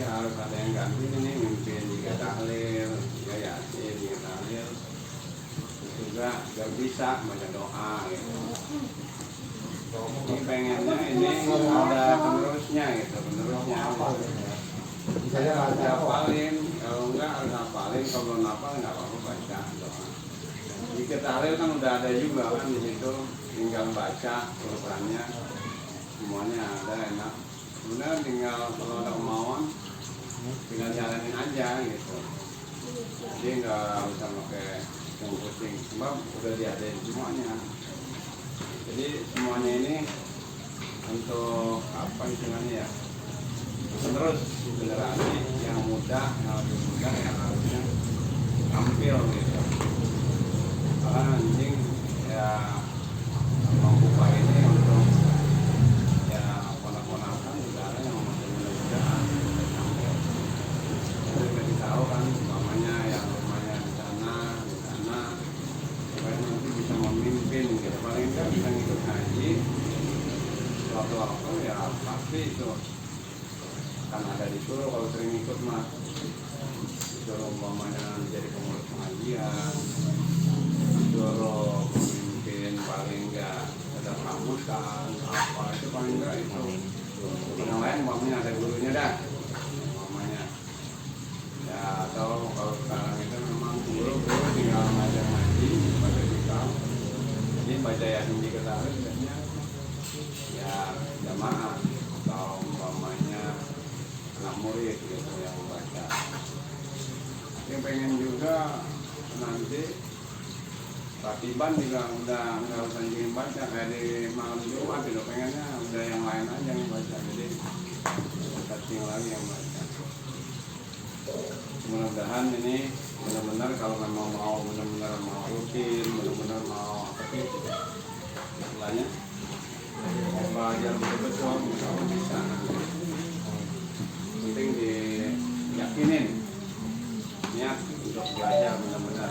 harus ada yang ganti ini, mimpin juga tahlil, juga yasin, juga tahlil. Juga gak bisa baca doa gitu. Ini pengennya ini ada penerusnya gitu, penerusnya. Saya harus hafalin, kalau enggak harus hafalin, kalau belum hafal nggak apa-apa baca doa. Jika tahlil kan udah ada juga kan di situ, tinggal baca Qurannya, semuanya ada enak. Sebenarnya tinggal kalau ada kemauan, tinggal jalanin aja gitu. Jadi nggak usah pakai yang pusing, sebab udah diadain semuanya. Jadi semuanya ini untuk apa istilahnya ya? Terus generasi yang muda, yang lebih muda yang harusnya tampil gitu. Karena anjing ya membuka ini untuk ya ponak-ponakan negara yang masih muda-muda tampil. Jadi kita tahu kan namanya yang rumahnya di sana, supaya nanti bisa memimpin gitu. Paling enggak bisa ngikut ngaji. Waktu-waktu ya pasti itu kan ada disuruh kalau sering ikut mah disuruh umpamanya jadi pengurus pengajian, disuruh memimpin paling enggak ada rambutan apa itu paling enggak itu yang lain umpamanya ada gurunya dah umpamanya ya, atau kalau sekarang itu memang guru tinggal ngajar ngaji baca kitab, jadi baca yasin di ketahui biasanya ya jamaah atau umpamanya anak murid gitu yang membaca. Yang pengen juga nanti ratiban juga udah nggak usah jadi baca kayak di malam Jumat itu, pengennya udah yang lain aja yang baca, jadi cacing lagi yang baca. Mudah-mudahan ini benar-benar kalau memang mau benar-benar mau rutin, benar-benar mau apa sih istilahnya mau belajar betul-betul kalau bisa. Penting diyakinin niat untuk belajar benar-benar.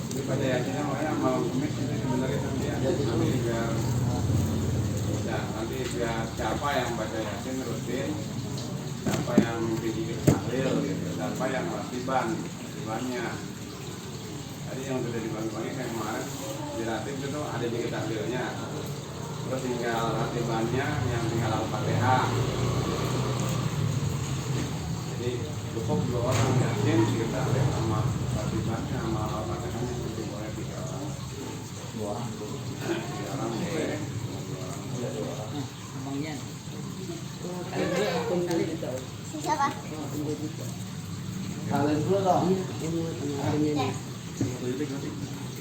Jadi pada yakinnya makanya malam Kamis ini sebenarnya nanti biar ya, nanti biar siapa yang baca yasin rutin, siapa yang mimpi tahlil gitu, siapa yang ratibannya. Tadi yang sudah dibagi-bagi kayak kemarin di ratib itu ada dikit tahlilnya. Terus tinggal ratibannya yang tinggal Al-Fatihah. Jadi cukup 2 orang yasin kita lihat sama ratibannya sama Al-Fatihahnya itu boleh 3 orang. 2 orang. 3 orang boleh. 2 orang. Abangnya. Kalian dulu akun kali itu. Siapa? Kalian dulu dong. Ini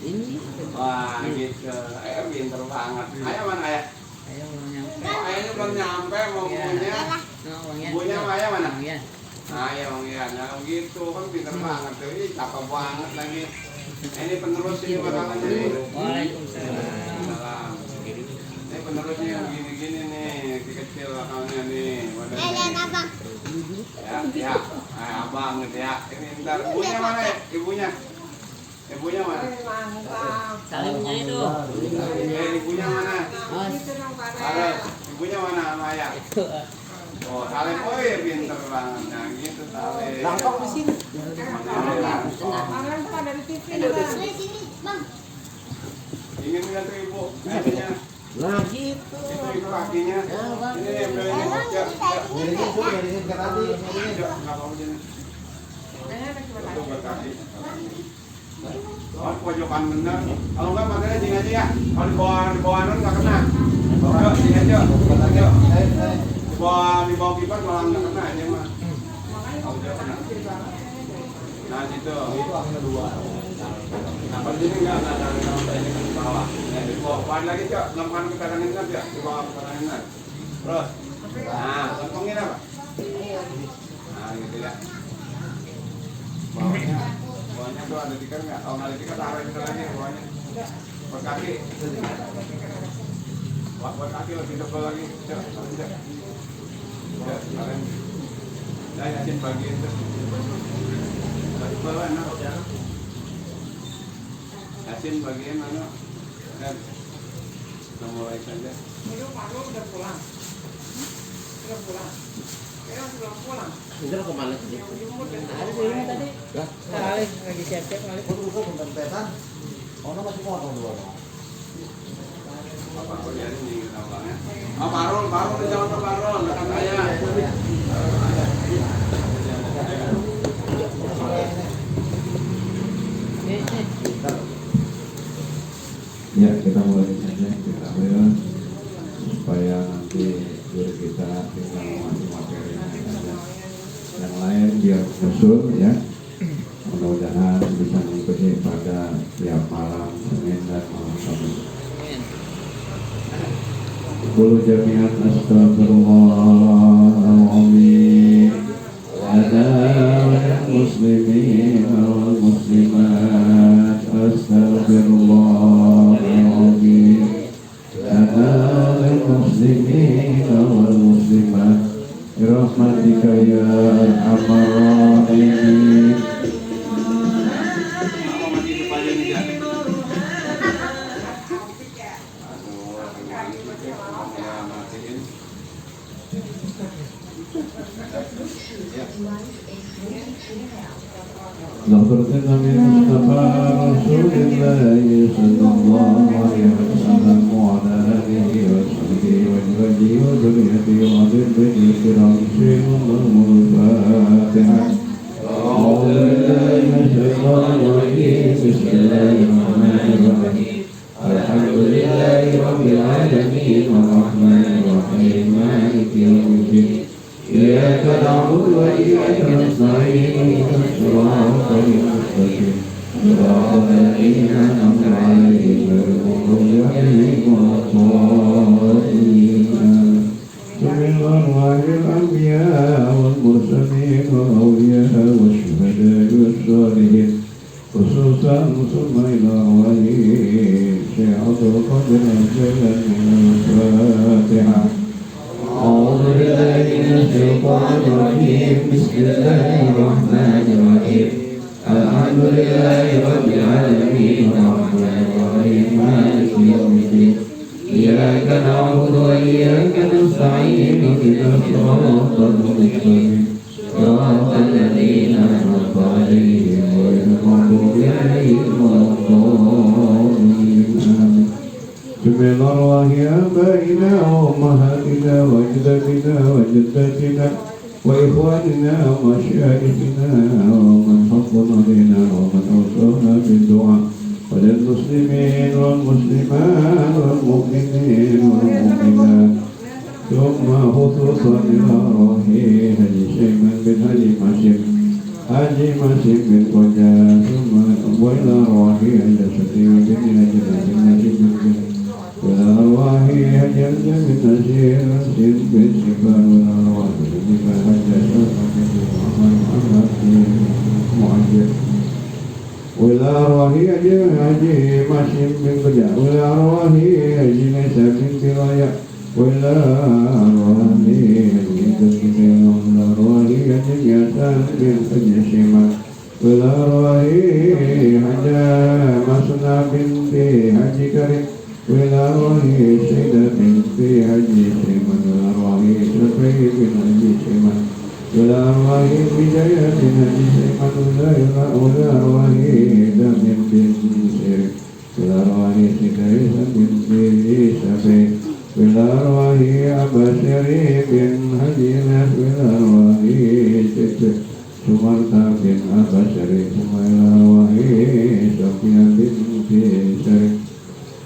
ini. Wah gitu, ayah pinter banget. Ayah mana ayah? Ayo belum nyampe. Ayahnya belum nyampe mau punya. Ibunya sama ayah mana? Nah ya Bang Ian, nah gitu kan pinter banget tuh, ini cakep banget lagi. Ini penerus ini bakalan jadi. Waalaikumsalam. Ini penerusnya yang gini-gini nih, kecil akalnya nih. Lihat apa? Ya, abang gitu ya. Ini ntar ibunya mana ya? Ibunya? Ibunya mana? Salimnya itu. Ibunya mana? Ada. Ibunya mana sama ayah? Oh, Salim, oh ya pinter banget, nah gitu Salim. Langsung di sini. Kemarin tuh dari TV. Di sini, Bang. Ingin nggak tuh ibu? Kakinya. Nah gitu. Itu kakinya. Ini yang belinya. Miringin tuh, miringin ke tadi. Nggak apa-apa jadi. Itu buat kaki. Oh, pojokan bener. Kalau nggak makanya sini aja ya. Kalau di bawah non nggak kena. Yuk, sini aja. Di bawah kipas malah nggak kena aja mah. Kalau dia kena. Nah situ. Itu akhirnya 2. Nah kalau sini nggak ada ini kan di bawah. Nah di bawah pan lagi cok. Lakukan ke kanan ini kan ya. Di bawah ke kanan ini. Terus. Nah, kantongin apa? Nah gitu ya. Bawahnya tuh ada tikar nggak? Kalau nggak ada tikar taruh itu lagi bawahnya. Buat kaki. Buat kaki lebih tebal lagi. Cok. Ya, kalian. Saya yakin bagian itu. Bagi bawah enak. Yasin bagian mana? Kita mulai saja. Itu Pak udah pulang. Itu kemana sih? Ada di rumah tadi. Lah, Kali lagi siap-siap kali. bukan tempetan. Ono masih potong dua. Apa kalian ini orangnya? Oh, Parul di jalan Parul, dekat saya. Ya, kita mulai saja kita ambil supaya nanti guru kita tinggal masih materinya saja. Yang lain biar nyusul ya. Mudah-mudahan bisa mengikuti pada tiap malam Senin dan malam Kamis. Qul jami'an astaghfirullahaladzim lana wal muslimin wal muslimat astaghfirullahaladzim lana wal muslimin wal muslimat birahmatika ya arhamar rahimin. Laporkan Nabi Mustafa Rasulullah sallallahu alaihi wasallam wa ala alihi wa sahbihi wa alihi wa dzurriyyatihi wa dzurriyyatihi kiram sallallahu al-Fatihah. A'udzu billahi minasyaitonir rajim. Bismillahirrahmanirrahim. Alhamdulillahi rabbil alamin arrahmanir rahim maliki yaumiddin. إياك نعبد وإياك نستعين اهدنا الصراط المستقيم صراط الذين أنعمت عليهم غير المغضوب عليهم ولا الضالين. سمع الله الأنبياء والمرسلين والأولياء والشهداء والصالحين خصوصا ثم إلى أولئك شيخ عبد القادر الجيلاني الفاتحة. أعوذ بالله من الشيطان الرجيم بسم الله الرحمن الرحيم الحمد لله رب العالمين الرحمن الرحيم مالك يوم الدين إياك نعبد وإياك نستعين اهدنا الصراط المستقيم صراط الذين أنعمت عليهم غير المغضوب عليهم ولا الضالين. بسم الله آبائنا وأمهاتنا وأجدادنا وجداتنا وإخواننا ومشايخنا ومن حفظ علينا ومن أوصانا بالدعاء وللمسلمين والمسلمات والمؤمنين والمؤمنات ثم خصوصا إلى روحي هدي شيماء بن هدي ماشم بن قجاء ثم وإلى روحي هدي شتيم بن هدي ولا أرواح أجل من أسير أسير بالسفر ولا أرواح بما حدث محمد معجل ولا أرواح أجل أجل ماشم بن قجاء ولا أرواح أجل نسب بن برايا ولا أرواح أجل تسكين ولا أرواح أجل يسان بن قجشما ولا أرواح حجا مسنا بنت حج كريم ولا روحي سيدة بنت حجي سيمن ولا روحي شفي بن حجي سيمن ولا روحي بداية بن حجي سيمن ولا روحي دم بن سير ولا روحي سيدة بنت شفي ولا روحي أبشري بن حجي ناس ولا روحي سيدة سمرتا بن أبشري ولا روحي شفيا بنت شري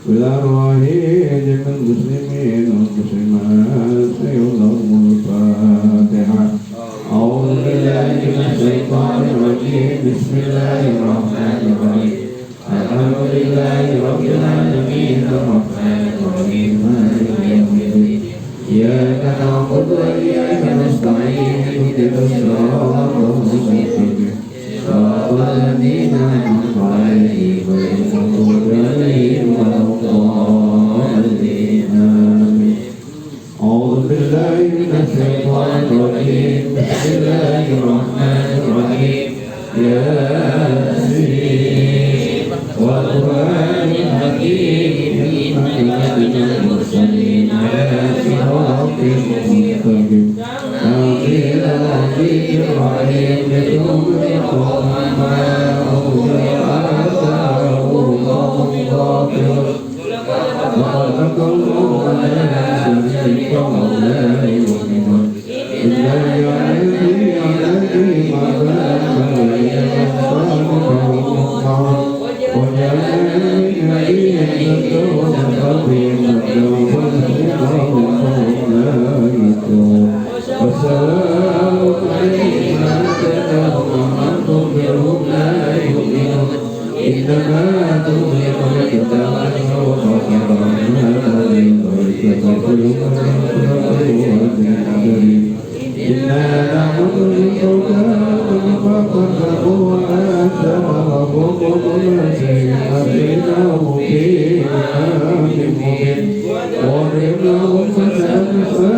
ولا روحي جميع المسلمين والمسلمات سيولهم الفاتحة. أعوذ بالله من الشيطان الرجيم بسم الله الرحمن الرحيم الحمد لله رب العالمين الرحمن الرحيم مالك يوم الدين إياك نعبد وإياك نستعين اهدنا الصراط المستقيم صراط الذين أنعمت عليهم غير المغضوب عليهم ولا الضالين. آمين. أعوذ بالله من الشيطان الرجيم بسم الله الرحمن الرحيم ياسين والقرآن الحكيم إنك من المرسلين على صراط مستقيم Amin.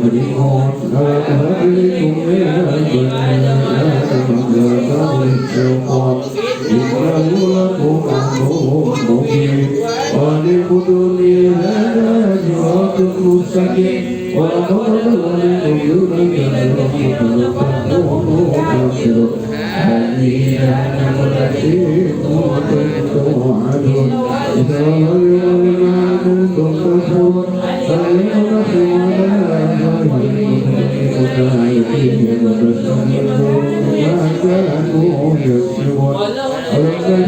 يكرمون أهلكم من إنه لكم أمر مبين ولبدني هذا صراط مستقيم ولقد ظلمتم الذين نملككم وتوعدون إذا ظلمتم تكفرون فليقنطوا على أيديهم وتستغفروا ما كانوا يكسبون ولقد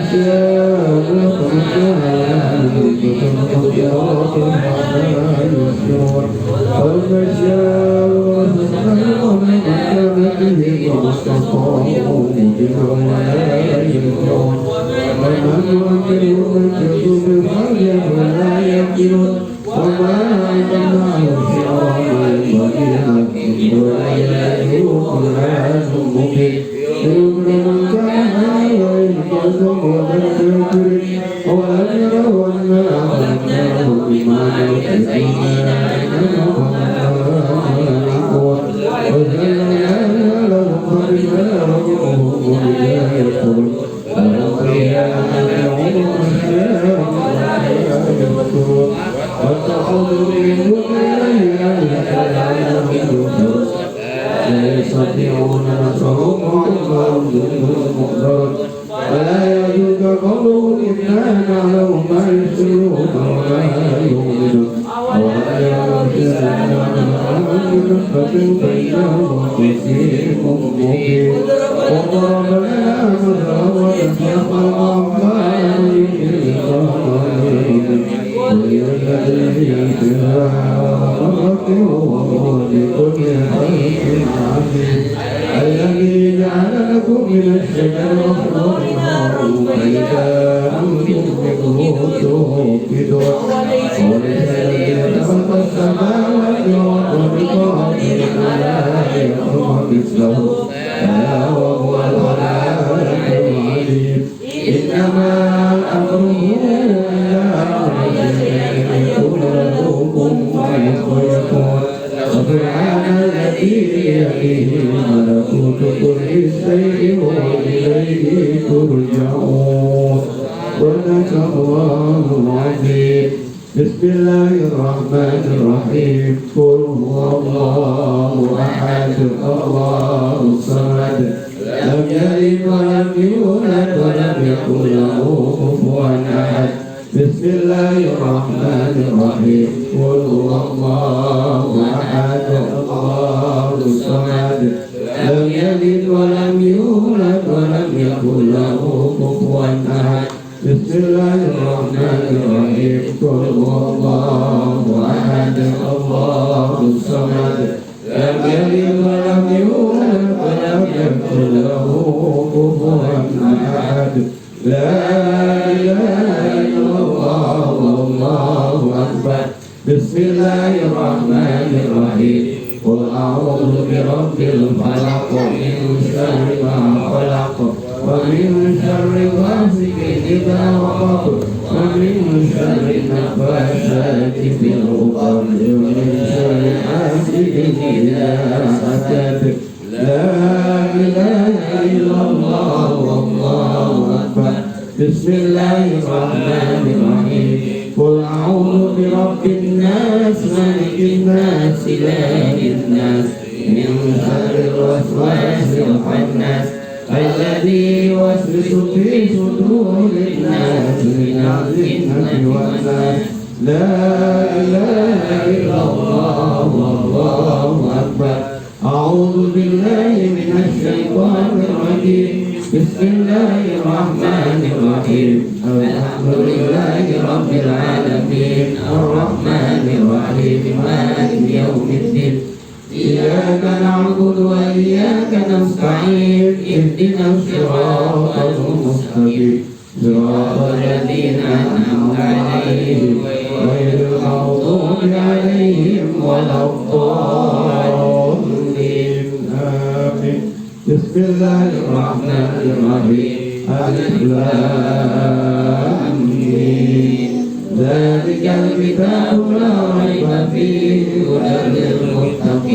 يستطيعون نصرهم وهم مؤمنون ولا يجوز قولهم إنا نعلم ما يسرون وما يؤمنون ولا يجوز فإنهم مسيح مبين وضرب لنا مثلا ونسخ الرحمن والذين بكل خلق عظيم الذي جعل لكم من الشجر الأخضر فإذا أنتم منه توقدون وللذين خلق السماوات والأرض قادر على أن يخلق مثله ألا وهو الخلاق العليم إنما أمره سبحان الذي بيده ملكوت كل شيء وإليه ترجعون صدق الله العظيم بسم الله الرحمن الرحيم قل هو الله أحد الله الصمد لم يلد ولم يولد ولم يكن له كفوا أحد بسم الله الرحمن الرحيم قل هو الله أحد الله الصمد لم يلد ولم يولد ولم يكن له كفوا أحد بسم الله الرحمن الرحيم قل هو الله أحد الله الصمد لم يلد ولم يولد ولم يكن له كفوا أحد لا إله إلا الله والله أكبر بسم الله الرحمن الرحيم قل أعوذ برب الفلق من شر ما خلق ومن شر غاسق إذا وقب ومن شر النفاثات في العقد ومن شر حاسد إذا حسد لا إله إلا الله والله أكبر بسم الله الرحمن الرحيم قل أعوذ برب الناس ملك الناس إله الناس من شر الوسواس الخناس الذي يوسوس في صدور الناس من الجنة والناس لا إله إلا الله والله أكبر أعوذ بالله من الشيطان الرجيم بسم الله الرحمن الرحيم الحمد لله رب العالمين الرحمن الرحيم مالك يوم الدين إياك نعبد وإياك نستعين اهدنا الصراط المستقيم صراط الذين أنعمت عليهم غير المغضوب عليهم ولا الضالين آمين بسم الله الرحمن الرحيم ألف لام ميم ذلك الكتاب لا ريب فيه هدى للمتقين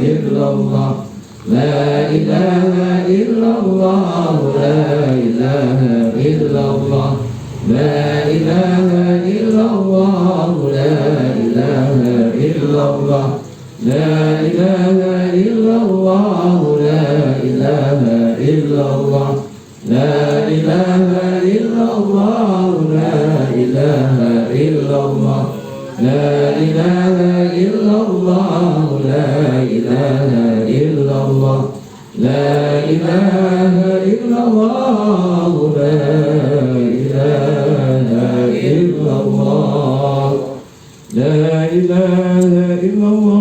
illallah, la ilaha illallah, la ilaha illallah, la ilaha illallah, la ilaha illallah, la ilaha illallah, la ilaha illallah, la ilaha illallah, la ilaha illallah, la ilaha illallah, la ilaha illallah, la ilaha illallah, la ilaha illallah, la ilaha illallah, la ilaha illallah,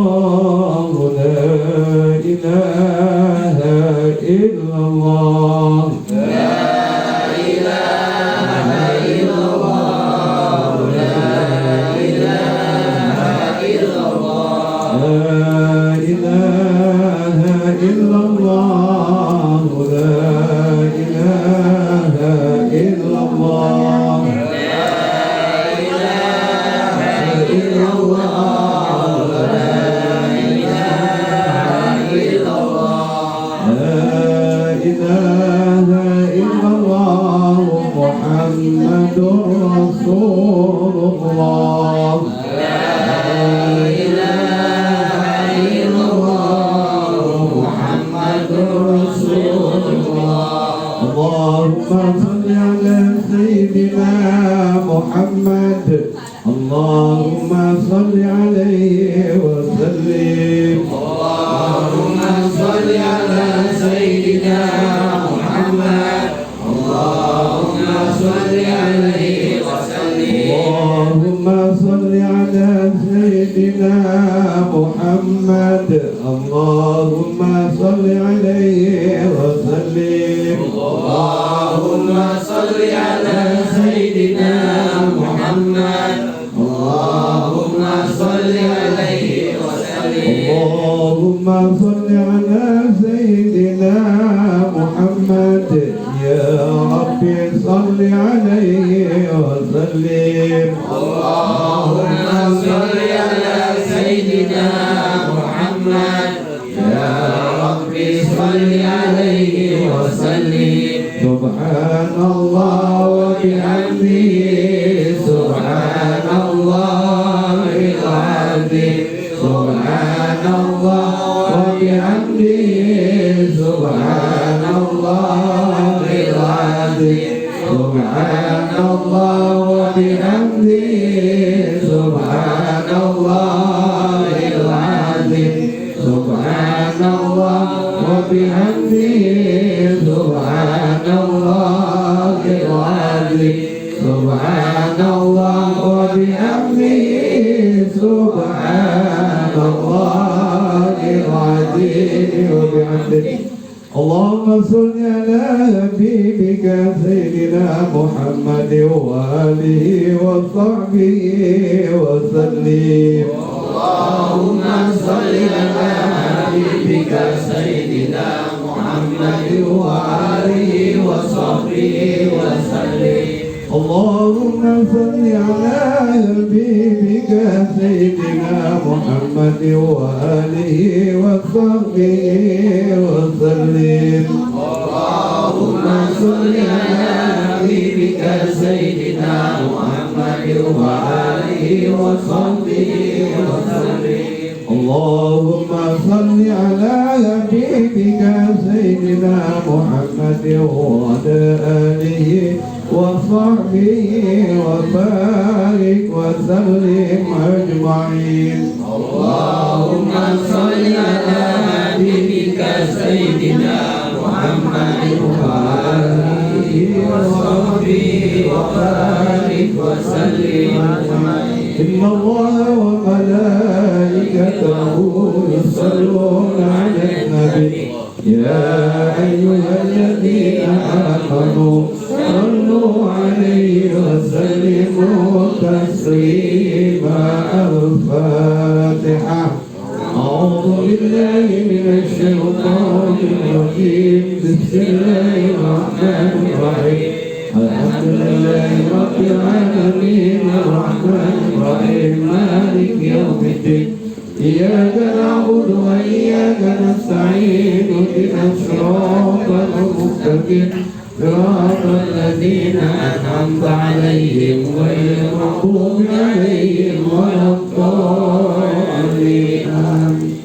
اللهم صل عليه وسلم. اللهم صل على سيدنا محمد. اللهم صل عليه وسلم. اللهم صل على سيدنا محمد. اللهم صل عليه وسلم. اللهم صل على سيدنا محمد. اللهم صل عليه وسلم. اللهم صل على سيدنا محمد. يا ربي صل عليه وسلم. اللهم صل على سيدنا محمد. يا ربي صل عليه وسلم. سبحان الله وبحمده. سبحان الله العظيم. سبحان الله وبحمده. سبحان الله العظيم. سبحان الله وبحمده. سبحان الله العظيم. سبحان الله وبحمده. سبحان الله العظيم. سبحان الله وبحمده. سبحان الله العظيم وبحمده. اللهم صل على حبيبك سيدنا محمد وآله وصحبه وسلم. اللهم صل على حبيبك سيدنا محمد وآله وصحبه وسلم. اللهم صل على حبيبك سيدنا محمد وآله وصحبه وسلم. اللهم صل على حبيبك سيدنا محمد وآله وصحبه وسلم. اللهم صل على حبيبك سيدنا محمد وعلى آله وصحبه وبارك وسلم أجمعين. اللهم صل على حبيبك سيدنا محمد وآله وصحبه وبارك وسلم أجمعين. إن الله وملائكته يصلون على النبي. يا أيها الذين آمنوا صلوا عليه وسلموا تسليما. الفاتحة. أعوذ بالله من الشيطان الرجيم. بسم الله الرحمن الرحيم. الحمد لله رب العالمين الرحمن الرحيم مالك يوم الدين إياك نعبد وإياك نستعين اهدنا الصراط المستقيم صراط الذين أنعمت عليهم غير المغضوب عليهم ولا الضالين آمين.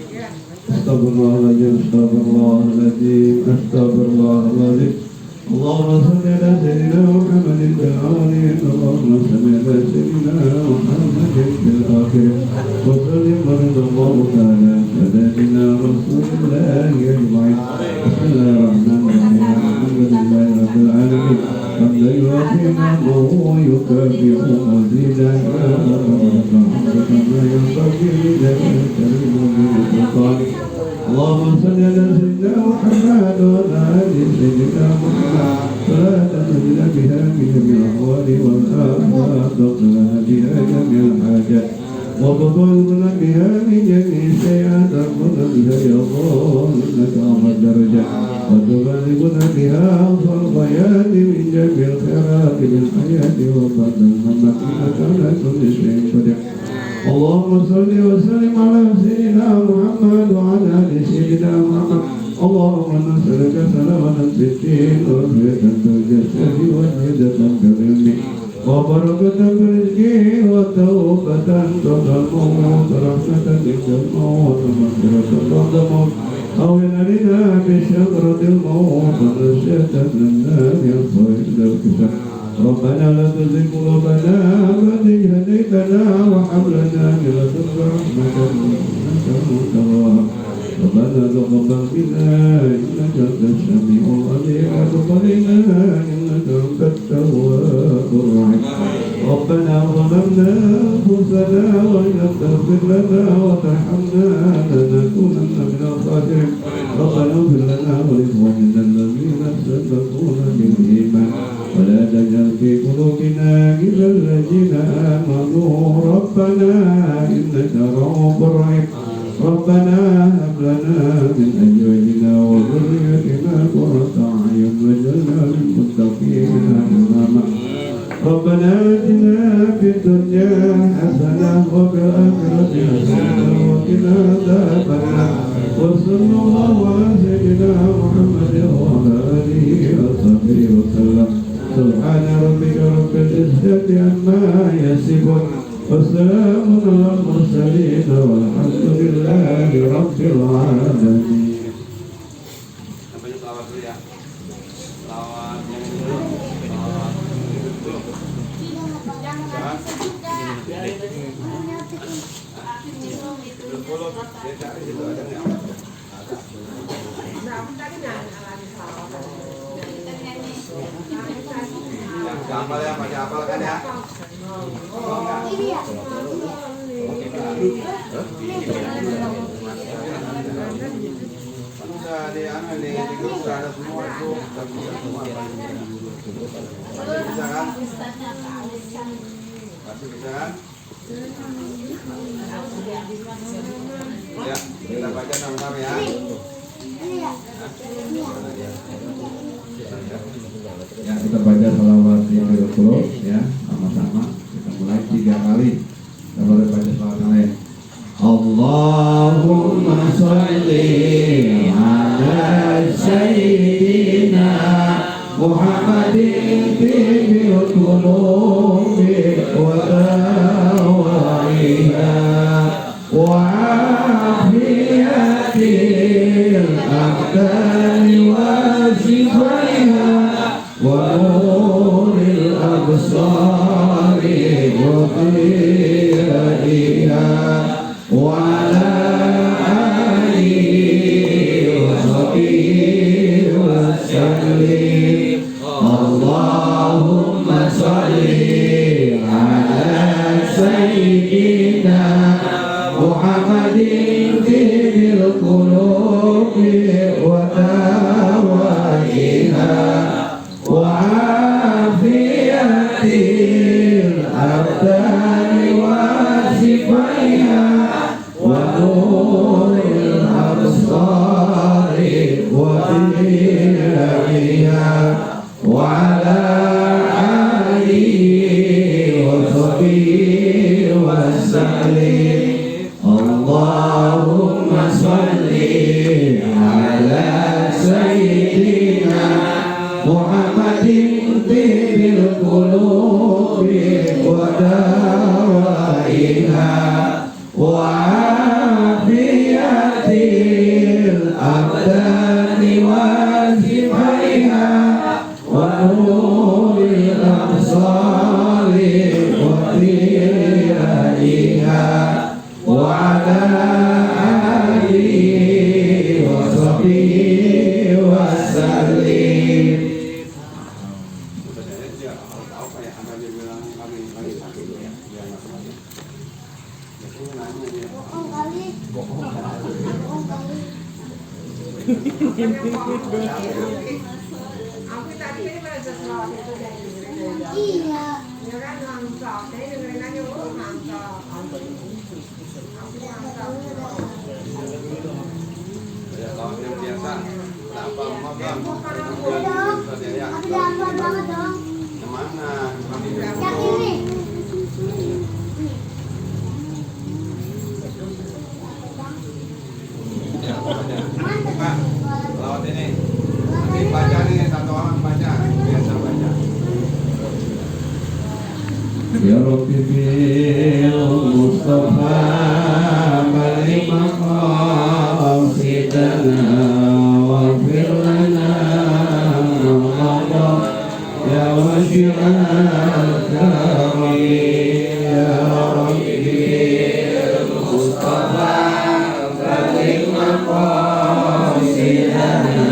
أستغفر الله العظيم أستغفر الله العظيم أستغفر الله العظيم. اللهم صل على سيدنا محمد في الأولين اللهم صل على سيدنا محمد في الآخرين وسلم ورضى الله تعالى على سيدنا رسول الله أجمعين. بسم الله الرحمن الرحيم الحمد لله رب العالمين حمدا يوافي نعمه ويكافئ مزيدا كما ينبغي لجلال الكريم والسلطان. اللهم صل على سيدنا محمد وعلى آل سيدنا محمد صلاة تنزل بها من جميع الأحوال والآفات وقنا بها جميع الحاجات وتطهرنا بها من جميع السيئات وترفعنا بها يا الله إنك أعلى الدرجات وتبلغنا بها أقصى الغايات من جميع الخيرات بالحياة وبعد الممات إنك على كل شيء قدير. اللهم صل وسلم على سيدنا محمد وعلى آل سيدنا محمد. اللهم نسألك سلامة في الدين وعافية في الجسد وزيادة في العلم وبركة في الرزق وتوبة قبل الموت ورحمة عند الموت ومغفرة بعد الموت أو علينا بشكرة الموت ونجاة من النار عند الكسل. ربنا لا تزغ قلوبنا بعد إذ هديتنا وهب لنا من لدنك رحمة إنك أنت الوهاب. ربنا تقبل منا إنك أنت السميع العليم وتب علينا إنك أنت التواب الرحيم. ربنا ظلمنا أنفسنا وإن لم تغفر لنا وترحمنا لنكونن من الخاسرين. ربنا اغفر لنا ولإخواننا الذين سبقونا بالإيمان ولا تجعل في قلوبنا غلا للذين آمنوا ربنا إنك رؤوف رحيم. ربنا هب لنا من أزواجنا وذريتنا قرة أعين واجعلنا للمتقين إماما. ربنا آتنا في الدنيا حسنة وفي الآخرة حسنة وقنا عذاب النار. وصلى الله على سيدنا محمد وعلى آله وصحبه وسلم. سبحان ربك رب العزة عما يصفون والسلام على المرسلين والحمد لله رب العالمين. Sampai selawat dulu ya. Selawat yang dulu. Selawat dulu. Hafal ya, baca hafal kan ya. Ini ya. Udah di grup ada semua itu, semua. Bisa kan? Masih bisa kan? Ya, kita baca sama-sama ya. Ya, kita baca salawat yang ke-10 ya, sama-sama. Kita mulai 3 kali. Kita boleh baca salawat yang lain. Allahumma sholli ala sayyidina Muhammadin tibil qulubi wa dawaiha wa afiyatil abdani wa shifaiha wa nuril absari wa qiyaiha wa ala alihi wa sahbihi wa sallim. Allahumma sholli ala sayyidina Muhammadin tibil qulubi wa dawaiha wa afiyatil الأبدان وزفائها ونور الأبصار وضيائها وعلى آله وصحبه وسلم. Dia tahu kayak ada dia bilang kami sakit ya, dia nggak sengaja. Jadi nanya dia. Bohong kali. Bohong kali. Aku tadi ini pada sesuatu itu dari Iya. ya kan mantap, saya dengerin aja mantap. Aku mantap. Ya kalau yang biasa, apa makan? Ada apa banget dong? Kemana? Kami Yang ini. Pak, lewat ini. Nanti baca nih, satu orang baca, biasa baca. Ya Rabbi bil Mustafa balik maqasidana waghfir lana Allah ya wasi'al karami ya Rabbi bil Mustafa balik maqasidana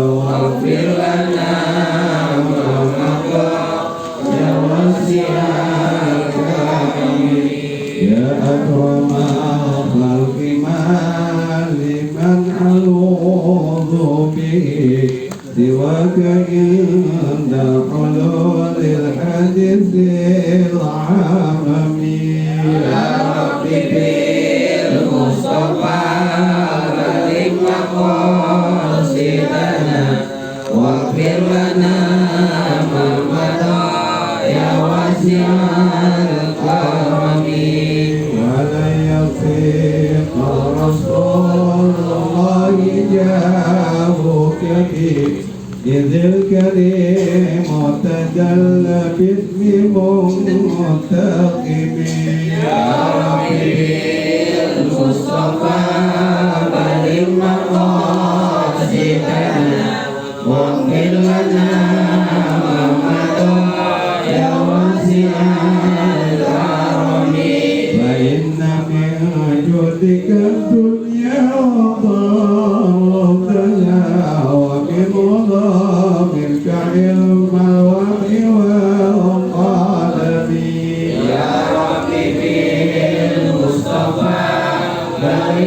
waghfir lana Allah ya wasi'al يا أكرم الخلق ما لمن ألوذ به سواك عند حلول الحديث العالمي يا ربي بالمصطفى بلغ مقاصدنا واغفر لنا ما مضى يا واسع الكرم ولن يصيق رسول الله جاهك به إذ الكريم تجلى باسم منتقم يا ربي بالمصطفى بلغ مقاصدنا واغفر لنا ما مضى يا واسع الكرم فإن من جودك الدنيا وضربتها ومن وضامرك علم الوحي والقلم يا ربي بالمصطفى بلغ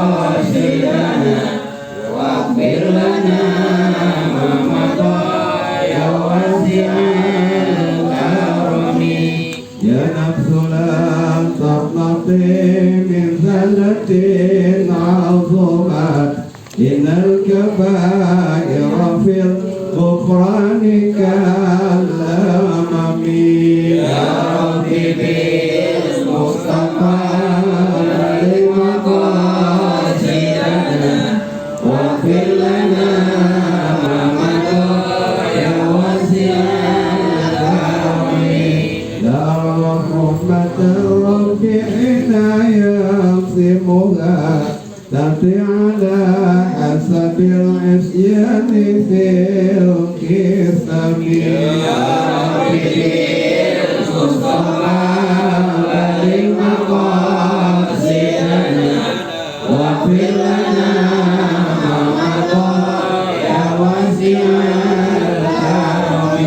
مقاصدنا واغفر لنا ما مضى يا واسع الكرم يا نفس لا تقنطي من زلة عظمت إن الكبائر في الغفران كالأمم يا ربي بالمصطفى بلغ مقاصدنا واغفر لنا ما مضى يا واسع الكرم لا رحمة الرب حين يقسمها تأتي على حسب العصيان في القسم يا ربي المصطفى بلغ مقاصدنا واغفر لنا ما مضى يا واسع الكرم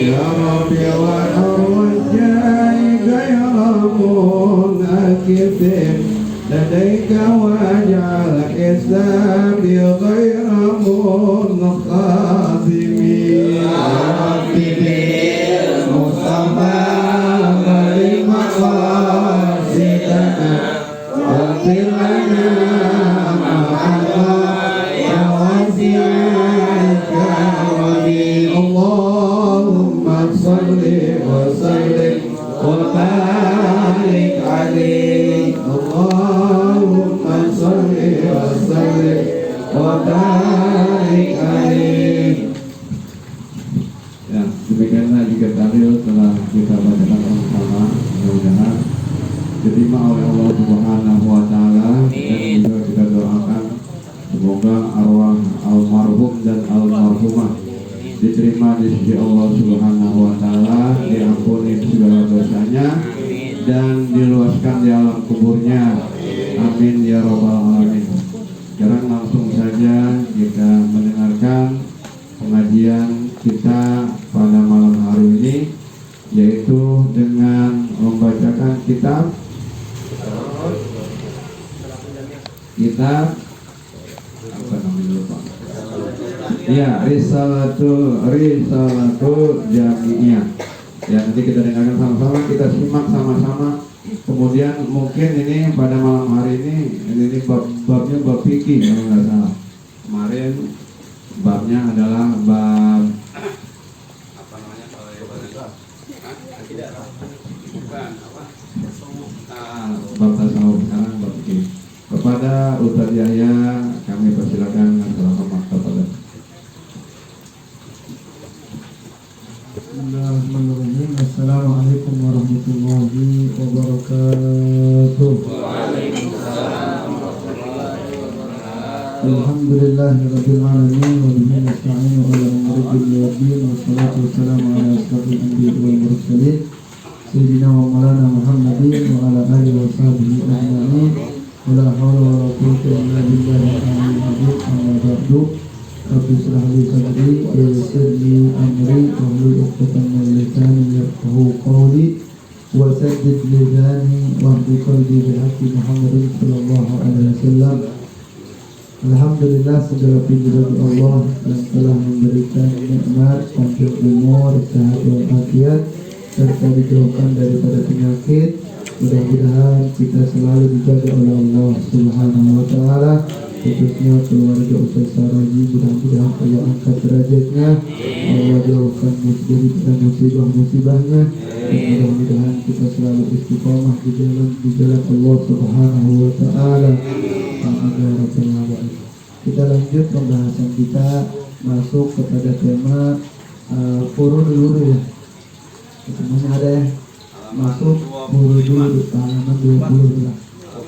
يا ربي وحرجائك غير منكف لديك واجعل حسابي غير منخازم يا ربي بالمصطفى بلغ مقاصدنا واغفر لنا ما مضى يا واسع الكرم اللهم صل وسلم وبارك عليه اللهم صل وسلم وبارك عليه. Ya, demikianlah juga tahlil telah kita bacakan bersama, mudah-mudahan diterima oleh Allah Subhanahu wa taala dan juga kita doakan Semoga arwah almarhum dan almarhumah diterima di sisi Allah Subhanahu wa taala, diampuni segala dosanya dan diluaskan di alam kuburnya. Amin ya rabbal alamin. Sekarang langsung saja kita mendengarkan pengajian kita pada malam hari ini, yaitu dengan membacakan kitab apa namanya lupa. Ya, Risalatul Jami'iyah. Ya, nanti kita dengarkan sama-sama, kita simak sama-sama. Kemudian mungkin ini pada malam hari ini babnya bab fikih kalau nggak salah. Kemarin babnya adalah bab apa namanya kalau yang tidak bukan apa bab tasawuf, sekarang bab fikih. Kepada Ustaz Yahya kami persilakan assalamualaikum warahmatullahi wabarakatuh. Bismillahirrahmanirrahim. Assalamualaikum warahmatullahi wabarakatuh. Alhamdulillahirabbil alamin wa bihi nasta'inu ala umuri dunya waddin wassalatu wassalamu ala asyrafil anbiya'i wal mursalin sayyidina wa maulana Muhammadin wa ala alihi wa sahbihi ajma'in. Wala haula wala quwwata illa billahi al-'aliyyil 'azim. Amma ba'du. Rabbi shrah li sadri wa yassir li amri wahlul 'uqdatam min lisani yafqahu qawli wa saddid lisani wahdi qalbi bi haqqi Muhammadin sallallahu alaihi wasallam. Alhamdulillah, segala puji bagi Allah yang telah memberikan nikmat panjang umur, sehat walafiat serta dijauhkan daripada penyakit. Mudah-mudahan kita selalu dijaga oleh Allah Subhanahu wa taala, khususnya keluarga Ustaz Saraji. Mudah-mudahan Allah angkat derajatnya, Allah jauhkan dari musibah-musibahnya, dan mudah-mudahan kita selalu istiqomah di jalan Allah Subhanahu wa taala. Amin ya rabbal alamin. Kita lanjut pembahasan kita, masuk kepada tema furud dulu ya. Semuanya ada ya. Masuk furud dulu halaman 20 lah.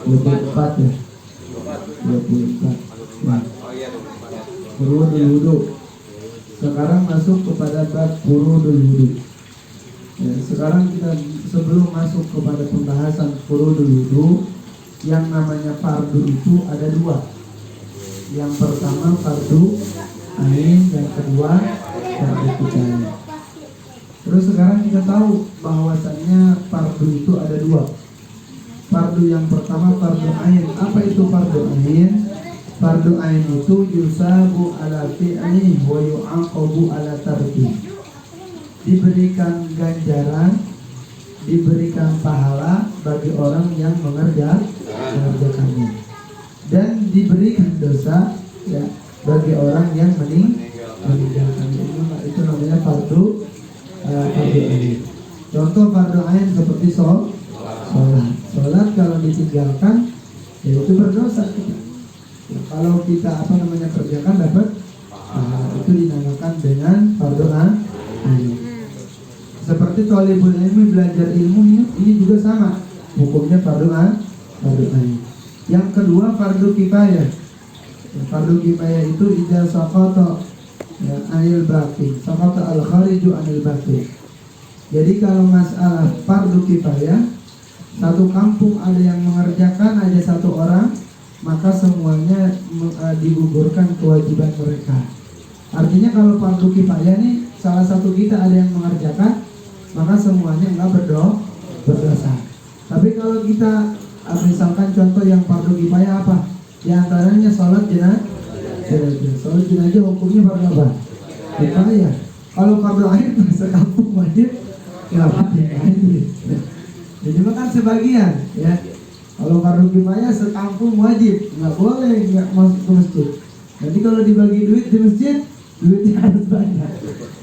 24 ya. 24. Furudul wudu. Sekarang masuk kepada bab furudul wudu. Ya, sekarang kita sebelum masuk kepada pembahasan furudul wudu, yang namanya fardu itu ada dua. Yang pertama fardu ain, yang kedua fardu kifayah. Terus sekarang kita tahu bahwasannya fardu itu ada dua. Fardu yang pertama fardu ain. Apa itu fardu ain? Fardu ain itu yusabu ala fi'li wa yu'aqabu ala tarki. Diberikan ganjaran, diberikan pahala bagi orang yang mengerjakannya, dan diberikan dosa ya bagi orang yang meninggalkannya. Itu namanya fardu ain. Contoh fardu ain seperti sholat kalau ditinggalkan ya itu berdosa kita. Ya, kalau kita kerjakan dapat itu dinamakan dengan fardu ain. Seperti thalibul ilmi, belajar ilmu ini juga sama, hukumnya fardu ain. Yang kedua fardu kifayah. Fardu kifayah itu idza saqata ya anil baqi, saqata al khariju anil baqi. Jadi kalau masalah fardu kifayah, satu kampung ada yang mengerjakan aja satu orang, maka semuanya digugurkan kewajiban mereka. Artinya kalau fardu kifayah nih salah satu kita ada yang mengerjakan, maka semuanya enggak berdosa. Tapi kalau kita misalkan contoh yang fardu kifayah apa? Di antaranya sholat jenazah. Sholat jenazah hukumnya fardu apa? Kifayah. Kalau fardu ain sekampung wajib, ya jadi makan sebagian ya. Kalau fardu kifayah sekampung wajib, nggak boleh nggak masuk ke masjid. Jadi kalau dibagi duit di masjid, duitnya harus banyak.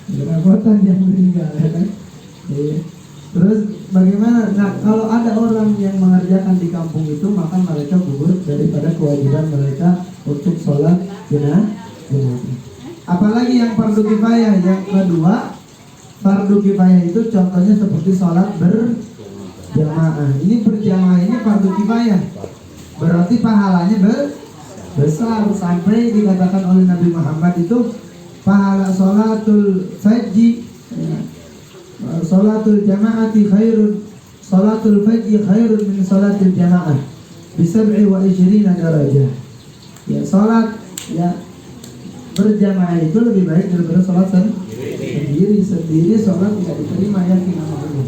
Kerepotan yang meninggal ya kan. Terus bagaimana? Nah, kalau ada orang yang mengerjakan di kampung itu, maka mereka gugur daripada kewajiban mereka untuk sholat jenazah. Apalagi yang fardu kifayah. Yang kedua, fardu kifayah itu contohnya seperti sholat berjamaah. Ini berjamaah ini fardu kifayah, berarti pahalanya besar sampai dikatakan oleh Nabi Muhammad itu pahala sholatul fajri, sholatul jamaati khairun, sholatul fajri khairun min sholatul jamaah bisab'i wa ishrina darajah. Ya, sholat ya berjamaah itu lebih baik daripada sholat sendiri sholat tidak diterima, yakin sama Allah.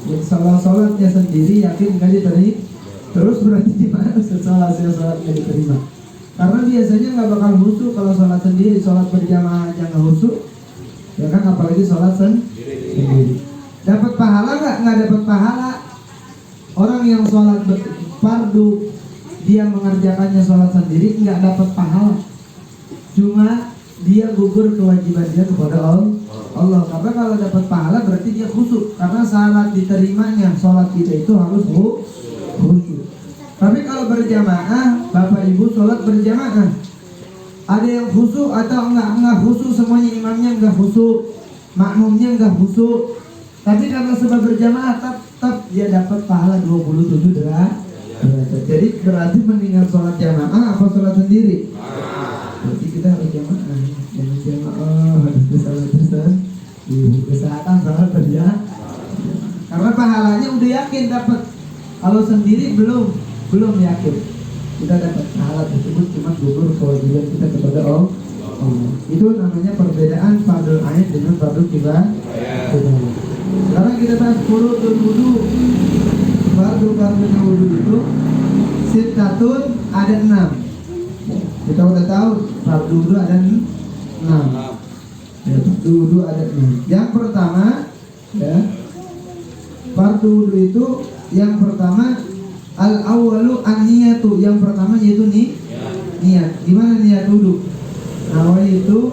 Ya, sholatnya sendiri yakin nggak diterima, terus berarti gimana sholat nggak diterima? Karena biasanya nggak bakal khusyuk kalau sholat sendiri, sholat berjamaah aja nggak khusyuk, ya kan, apalagi sholat sendiri. Dapat pahala nggak dapat pahala. Orang yang sholat fardu dia mengerjakannya sholat sendiri nggak dapat pahala, cuma dia gugur kewajiban dia kepada Allah. Karena kalau dapat pahala berarti dia khusyuk, karena syarat diterimanya sholat kita itu harus khusyuk. Tapi kalau berjamaah, bapak ibu sholat berjamaah, ada yang khusyuk atau enggak khusyuk, semuanya imamnya enggak khusyuk, makmumnya enggak khusyuk, tapi karena sebab berjamaah tetap dia dapat pahala 27 derajat. Jadi berarti mendingan sholat jamaah apa sholat sendiri? Berarti kita harus jamaah, jangan jamaah harus besar-besar kesehatan sholat berjamaah. Karena pahalanya udah yakin dapat. Kalau sendiri belum yakin kita dapat pahala tersebut, cuma gugur kewajiban kita kepada Allah. Itu namanya perbedaan fardhu ain dengan fardhu kifayah. Sekarang kita bahas furudul wudu. Fardu-fardunya wudu itu sittatun, ada 6. Kita udah tahu fardu wudu ada 6. Ya, fardu wudu ada 6. Yang pertama ya, fardu wudu itu yang pertama al-awwalu an-niyatu, yang pertama yaitu niat. Gimana niat wudu? Nawaitu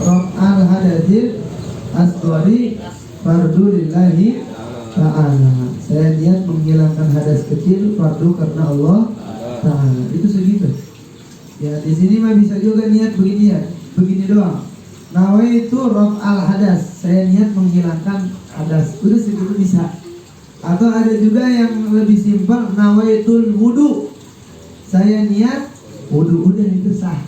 raf'al hadatsil asghari fardu lillahi ta'ala. Saya niat menghilangkan hadas kecil fardu karena Allah Ta'ala. Itu segitu. Ya, di sini mah bisa juga niat begini ya, begini doang. Nawaitu raf'al hadas, saya niat menghilangkan hadas. Udah segitu bisa. Atau ada juga yang lebih simpel, nawaitul wudu, saya niat wudu, udah itu sah.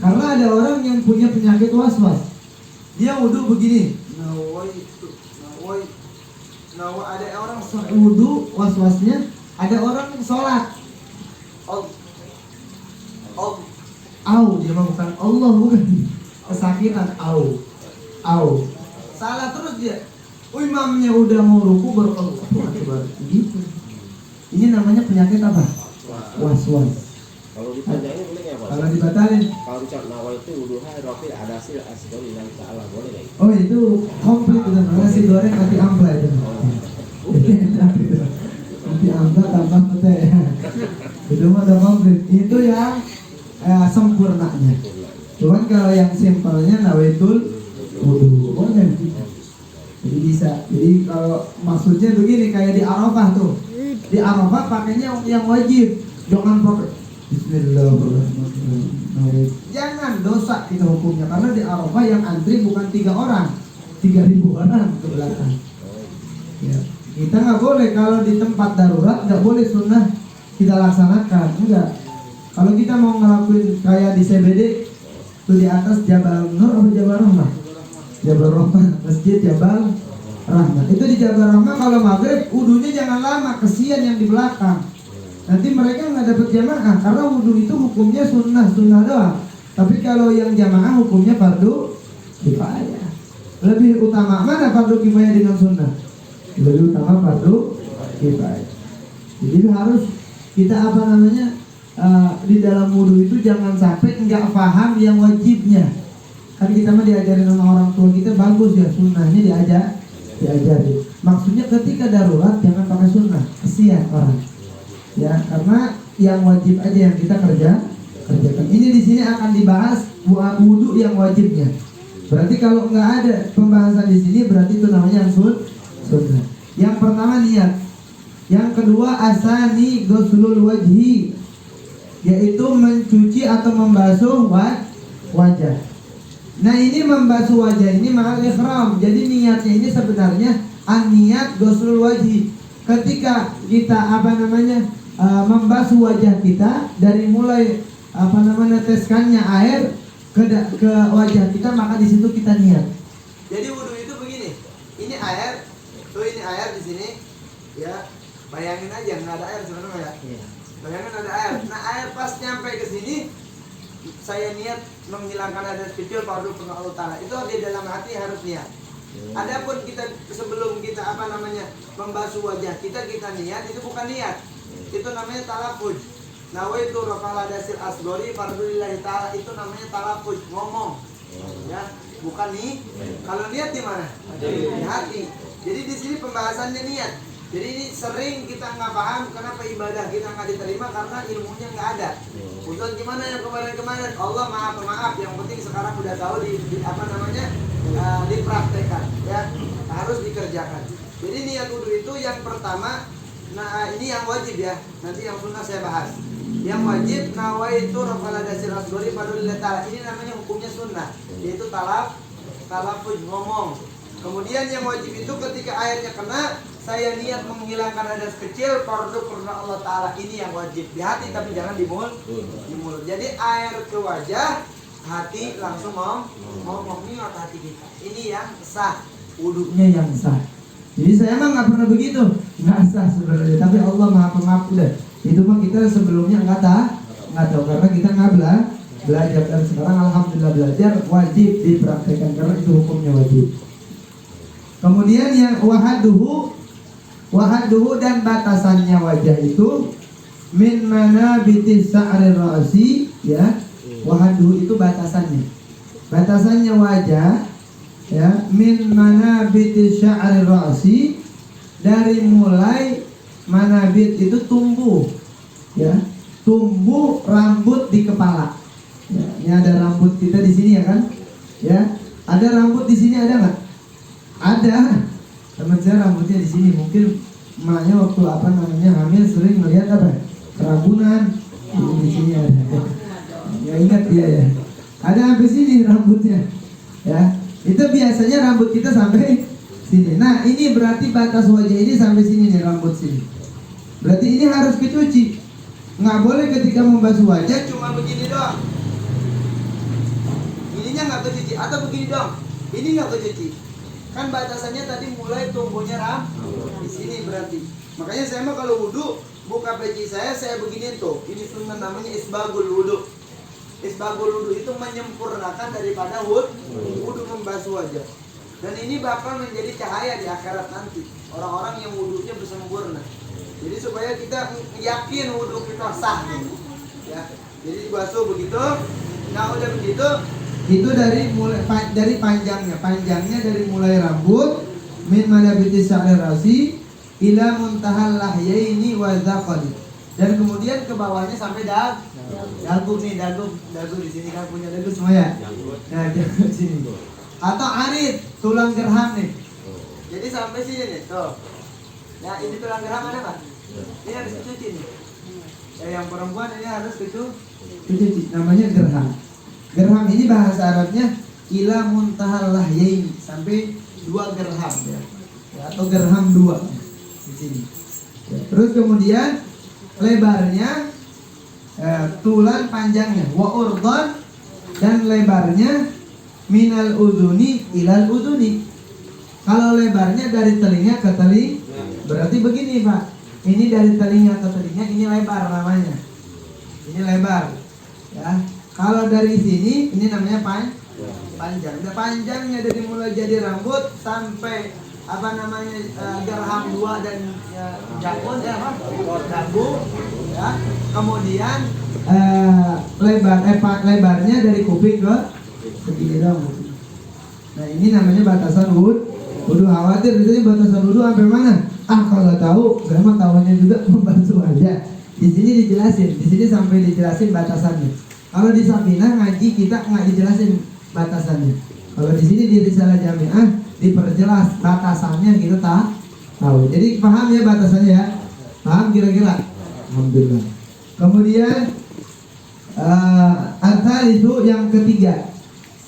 Karena ada orang yang punya penyakit was-was, dia wudu begini, ada orang wudu was-wasnya, ada orang sholat dia mah bukan Allah, bukan kesakitan, salah terus dia. Imamnya udah mau ruku baru gitu. Ini namanya penyakit apa? Was-was. Kalau dipanjangin boleh nggak, Pak? Kalau dibatalin, Kalau dicap nawaitu wuduha rofi adasil asghari lillahi ta'ala, boleh nggak? oh itu komplit itu, nasi goreng anti ampla itu. Anti ampla tambah pete. Itu mah udah komplit. Itu yang sempurnanya. Cuman kalau yang simpelnya nawaitul wudu, boleh. Jadi bisa. Jadi kalau maksudnya begini, kayak di Arafah tuh. Di Arafah pakainya yang wajib. Jangan pakai Bismillahirrahmanirrahim. Jangan, dosa itu hukumnya. Karena di Arafah yang antri bukan 3 orang, 3.000 orang ke belakang. Ya. Kita nggak boleh kalau di tempat darurat, nggak boleh sunnah kita laksanakan. Enggak. Kalau kita mau ngelakuin kayak di CBD tuh di atas Jabal Nur atau Jabal Rahmah, Jabal Rahmah, Masjid Jabal Rahmah. Itu di Jabal Rahmah kalau maghrib wudunya jangan lama, kesian yang di belakang. Nanti mereka nggak dapat jamaah karena wudu itu hukumnya sunnah doang. Tapi kalau yang jamaah hukumnya fardu kifayah. Lebih utama mana fardu kifayah dengan sunnah? Lebih utama fardu kifayah. Jadi harus kita di dalam wudu itu jangan sampai nggak paham yang wajibnya. Kan kita mah diajarin sama orang tua kita, bagus ya sunnahnya diajari. Maksudnya ketika darurat jangan pakai sunnah, kesian orang. Ya, karena yang wajib aja yang kita kerjakan. Ini di sini akan dibahas wudu yang wajibnya. Berarti kalau nggak ada pembahasan di sini berarti itu namanya sunnah. Yang pertama niat. Yang kedua asani ghuslul wajhi, yaitu mencuci atau membasuh wajah. Nah ini membasuh wajah ini ma'al ikhram. Jadi niatnya ini sebenarnya an-niat ghuslul wajhi. Ketika kita membasuh wajah kita dari mulai meneteskannya air ke wajah kita, maka di situ kita niat. Jadi wudhu itu begini, ini air, tuh ini air di sini, ya. Bayangin aja nggak ada air sebenarnya ya. Bayangin ada air. Nah air pas nyampe ke sini, saya niat menghilangkan hadas kecil fardu karena Allah Ta'ala. Itu di dalam hati harus niat. Adapun kita sebelum kita membasuh wajah kita niat, itu bukan niat. Itu namanya talaffuj. Nawaitu rafa'al hadasil asghari fardu lillahi ta'ala, itu namanya talaffuj, ngomong. Ya, bukan nih. Kalau niat di mana? Di hati. Jadi di sini pembahasannya niat. Jadi ini sering kita nggak paham kenapa ibadah kita nggak diterima karena ilmunya nggak ada. Ustaz gimana yang kemarin-kemarin? Allah maha pemaaf. Yang penting sekarang udah tahu dipraktekkan, ya harus dikerjakan. Jadi niat wudhu itu yang pertama. Nah ini yang wajib ya. Nanti yang sunnah saya bahas. Yang wajib nawaitu rafa'al hadasil asghari fardu lillahi ta'ala. Ini namanya hukumnya sunnah, yaitu talaffuj, ngomong. Kemudian yang wajib itu ketika airnya kena, saya niat menghilangkan hadas kecil fardu karena Allah Ta'ala. Ini yang wajib di hati, tapi jangan di mulut. Jadi air ke wajah, hati langsung ngomong niat hati kita. Ini yang sah, Wudhunya yang sah. Jadi saya emang nggak pernah begitu, nggak sah sebenarnya. Tapi Allah maha pemaaf udah. Itu mah kita sebelumnya nggak tahu karena kita nggak belajar, dan sekarang alhamdulillah belajar, wajib dipraktekkan karena itu hukumnya wajib. Kemudian yang wahaduhu dan batasannya wajah itu min manabitis sa'rir ra'si, ya. Wahaduhu itu batasannya wajah, ya, min manabitis sa'rir ra'si, dari mulai manabit itu tumbuh, ya, tumbuh rambut di kepala. Ya, ini ada rambut kita di sini ya kan, ya, ada rambut di sini, ada nggak? Ada. Teman saya rambutnya di sini, mungkin emaknya waktu hamil sering melihat kerambunan. Di sini ada. Ya ingat dia ya. Ada sampai sini rambutnya. Ya, itu biasanya rambut kita sampai sini. Nah, ini berarti batas wajah ini sampai sini nih, rambut sini. Berarti ini harus dicuci. Nggak boleh ketika membasuh wajah cuma begini doang. Ininya nggak kecuci atau begini doang. Ini nggak kecuci. Kan batasannya tadi mulai tumbuhnya di sini berarti. Makanya saya mah kalau wudhu buka peci saya begini tuh. Ini sunnah namanya isbagul wudhu. Isbagul wudhu itu menyempurnakan daripada wudhu membasuh wajah. Dan ini bakal menjadi cahaya di akhirat nanti. Orang-orang yang wudhunya bersempurna. Jadi supaya kita yakin wudhu kita sah. Ya. Jadi basuh begitu. Nah udah begitu, itu dari panjangnya dari mulai rambut min manabiti sa'rir ra'si ila muntahal lahyaini wa dzaqali, dan kemudian ke bawahnya sampai dagu nih, dagu di sini kan punya dagu semua ya. Nah, dagu sini. Atau arid, tulang gerham nih. Jadi sampai sini nih, tuh. Nah, ini tulang gerham ada nggak? Ini harus dicuci nih. Yang perempuan ini harus dicuci. Namanya gerham. Gerham ini bahasa Arabnya ila muntahal lahyaini, sampai 2 gerham ya. Atau gerham 2 di sini. Ya, terus kemudian lebarnya, tulan panjangnya, wa urdan, dan lebarnya minal udhuni ilal udhuni. Kalau lebarnya dari telinga ke telinga, berarti begini Pak. Ini dari telinga ke telinga, ini lebar namanya. Ini lebar. Ya. Kalau dari sini, ini namanya panjang. Nah, panjangnya dari mulai jadi rambut sampai gerham 2 dan jakun ya Pak, dagu ya. Kemudian lebarnya dari kuping ke segini dong. Nah, ini namanya batasan wudhu. Khawatir biasanya batasan wudhu sampai mana? Kalau tahu, memang tahunya juga membantu aja. Di sini dijelasin, di sini sampai dijelasin batasannya. Kalau di Safinah ngaji kita nggak dijelasin batasannya. Kalau di sini di Risalah Jami'ah diperjelas batasannya, kita tahu. Jadi paham ya batasannya ya? Paham kira-kira? Alhamdulillah. Kemudian itu yang ketiga,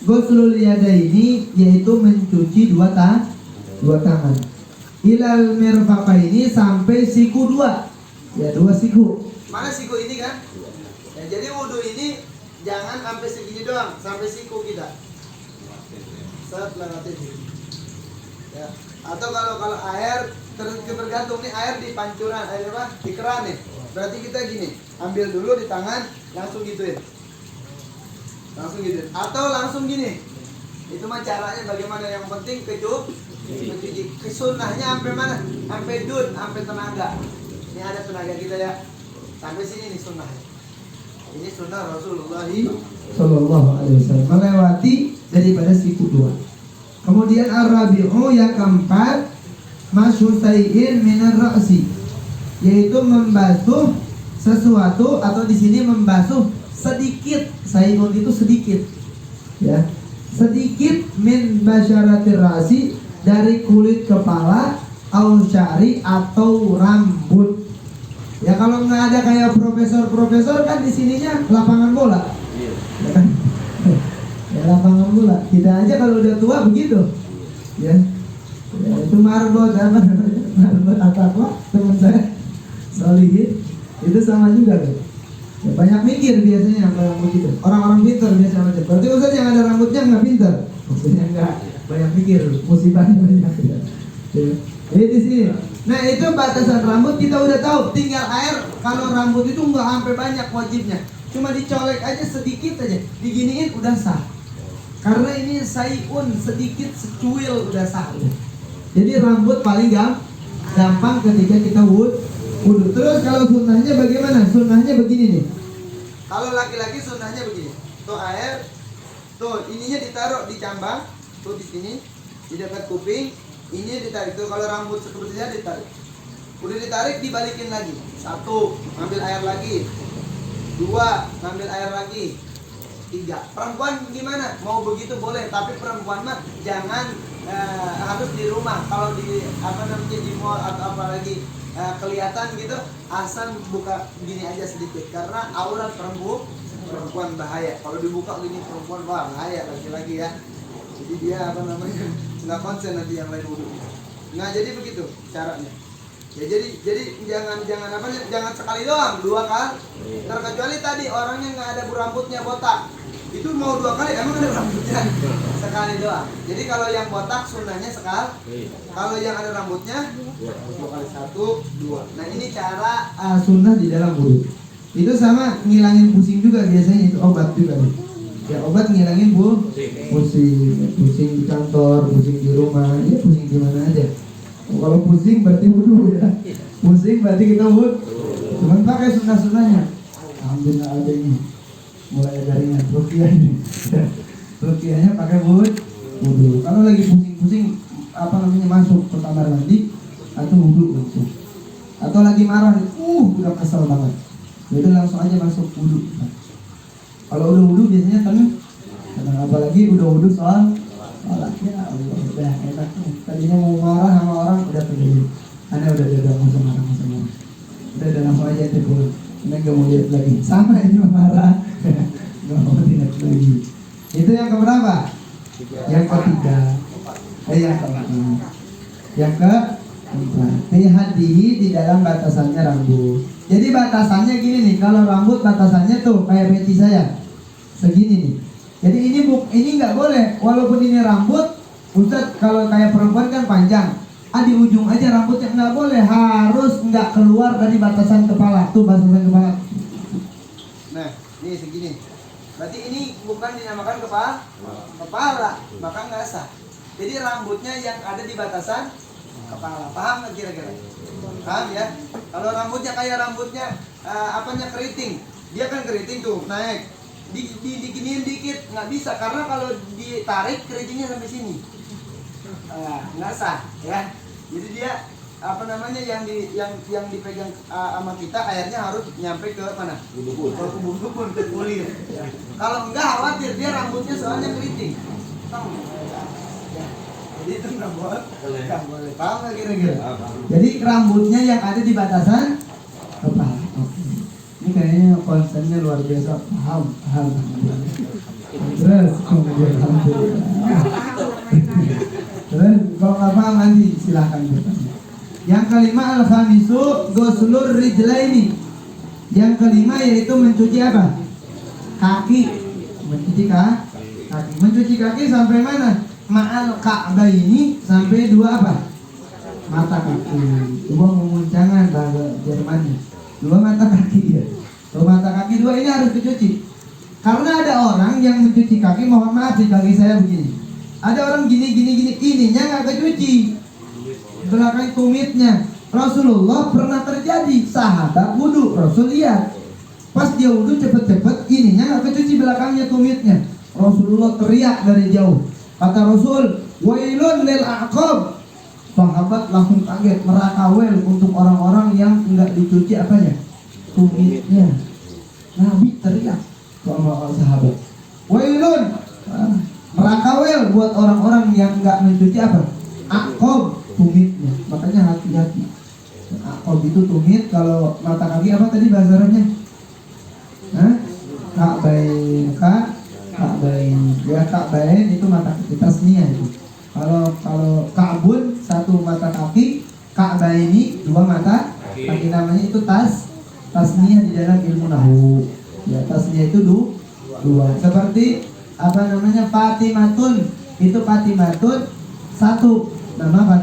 ghuslul yadaini, yaitu mencuci dua tangan. Ilal mirfaqaini, sampai siku 2. Ya, 2 siku. Mana siku ini kan? jadi wudhu ini jangan sampai segini doang, sampai siku kita. Set lewatin. Ya. Atau kalau air tergantung nih, air di pancuran, air apa? Di keran nih. Berarti kita gini, ambil dulu di tangan, langsung gituin. Langsung gituin. Atau langsung gini. Itu mah caranya bagaimana, yang penting kecuci. Kesunnahnya sampai mana? Sampai dun, sampai tenaga. Ini ada tenaga kita ya. Sampai sini nih sunnahnya. Ini sunnah Rasulullah Sallallahu alaihi wasallam, melewati daripada siku 2. Kemudian ar-rabi'u yang keempat, mashu sayyin minar ra'si, yaitu membasuh sesuatu, atau di sini membasuh sedikit. Sayyun itu sedikit. Ya. Sedikit min basyaratir ra'si, dari kulit kepala, au sya'ri, atau rambut. Ya kalau nggak ada kayak profesor kan di sininya lapangan bola. Ya kan? Ya lapangan bola. Kita aja kalau udah tua begitu. Ya. Ya itu marbot apa namanya? Marbot atau teman saya Solihin itu sama juga loh. Ya, banyak mikir biasanya yang begitu. Orang-orang pintar biasanya macam. Berarti Ustaz yang ada rambutnya nggak pintar. Maksudnya nggak banyak mikir, musibahnya banyak. Ya. Jadi di sini. Nah itu batasan rambut kita udah tahu. Tinggal air, kalau rambut itu nggak sampai banyak wajibnya. Cuma dicolek aja sedikit aja, diginiin udah sah. Karena ini sayun, sedikit secuil udah sah. Jadi rambut paling gampang ketika kita wudhu. Terus kalau sunnahnya bagaimana? Sunnahnya begini nih. Kalau laki-laki sunnahnya begini. Tuh air, tuh ininya ditaruh di cambang, tuh di sini, di dekat kuping. Ini ditarik tuh, kalau rambut sepertinya ditarik. Udah ditarik dibalikin lagi. 1, ngambil air lagi. 2, ngambil air lagi. 3. Perempuan gimana? Mau begitu boleh, tapi perempuan mah jangan harus di rumah. Kalau di di mall atau apalagi kelihatan gitu, asal buka gini aja sedikit, karena aurat perempuan bahaya. Kalau dibuka gini perempuan bahaya lagi ya. Jadi dia nggak konsen nanti yang lain wudhu. Nah jadi begitu caranya. Ya jadi jangan sekali doang, 2 kali. Terkecuali tadi orangnya nggak ada rambutnya botak, itu mau 2 kali emang ada rambutnya. Sekali doang. Jadi kalau yang botak sunnahnya sekali. Kalau yang ada rambutnya 2 kali, 1, 2. Nah ini cara sunnah di dalam wudhu. Itu sama ngilangin pusing juga biasanya, itu obat juga nih. Ya obat ngilangin pusing di kantor, pusing di rumah, ya pusing di mana aja. Kalau pusing berarti wudhu ya. Pusing berarti kita wudhu. Cuman pakai sunnah-sunnahnya. Alhamdulillah ada ini. Mulai dari ruqyah ini. Ruqyahnya pakai wudhu. Kalau lagi pusing-pusing masuk ke kamar mandi atau wudhu langsung. Atau lagi marah, udah kesel banget. Jadi langsung aja masuk wudhu. Kalau udah wudhu biasanya tenang, apalagi udah wudhu sholat ya Allah, udah enak. Tadinya mau marah sama orang udah pergi. Anda udah mau marah. Udah langsung aja pulang. Anda nggak mau lihat lagi. Sama ini marah, nggak mau lihat lagi. Itu yang keberapa? Yang ketiga. Yang keempat. Hati-hati di dalam batasannya rambut. Jadi batasannya gini nih, kalau rambut batasannya tuh kayak peci saya segini nih. Jadi ini nggak boleh, walaupun ini rambut, Ustaz kalau kayak perempuan kan panjang, di ujung aja rambutnya nggak boleh, harus nggak keluar dari batasan kepala. Tuh batasan kepala. Nah, ini segini. Berarti ini bukan dinamakan kepala, maka nggak sah. Jadi rambutnya yang ada di batasan kepala, paham nggak kira-kira? Paham ya? Kalau rambutnya kayak rambutnya keriting, dia kan keriting tuh naik, diginiin dikit nggak bisa, karena kalau ditarik keritingnya sampai sini, nggak sah ya. Jadi dia yang dipegang sama kita airnya harus nyampe ke mana? Ke kubur-kubur, ke kulit. Kalau enggak khawatir dia rambutnya soalnya keriting. Jadi itu nggak boleh. Paham nggak kira-kira? Jadi rambutnya yang ada di batasan kepala. Ini kayaknya konsennya luar biasa. Paham. Terus kemudian terus kalau nggak paham nanti silahkan bertanya. Yang kelima al-khamisu ghuslur rijlaini. Yang kelima yaitu mencuci apa? Kaki. Mencuci kaki. Mencuci kaki sampai mana? Ma'al ka'baini, sampai dua apa? Mata kaki. Dua memuncangan bahasa Jermannya. Dua mata kaki ya. Dua mata kaki dua ini harus dicuci. Karena ada orang yang mencuci kaki, mohon maaf di kaki saya begini. Ada orang gini, ininya nggak kecuci. Belakang tumitnya. Rasulullah pernah terjadi, sahabat wudhu, Rasul lihat. Pas dia wudhu cepet-cepet, ininya nggak kecuci belakangnya tumitnya. Rasulullah teriak dari jauh. Kata Rasul, wailun lil aqab. Sahabat langsung kaget, merakawel untuk orang-orang yang nggak dicuci apanya? Tumitnya. Nabi teriak sama sahabat, wailun, merakawel buat orang-orang yang nggak mencuci apa? Aqab, tumitnya. Makanya hati-hati. Aqab itu tumit. Kalau mata kaki apa tadi bahasa Arabnya? Ka'bain, Ka'bain. Ya, Ka'bain itu mata kaki, tasniah itu. Kalau Ka'bun satu mata kaki, Ka'baini dua mata kaki, namanya itu tasniah di dalam ilmu nahwu. Ya, tasniah itu dua. Seperti apa namanya? Fatimatun. Itu Fatimatun satu. Nama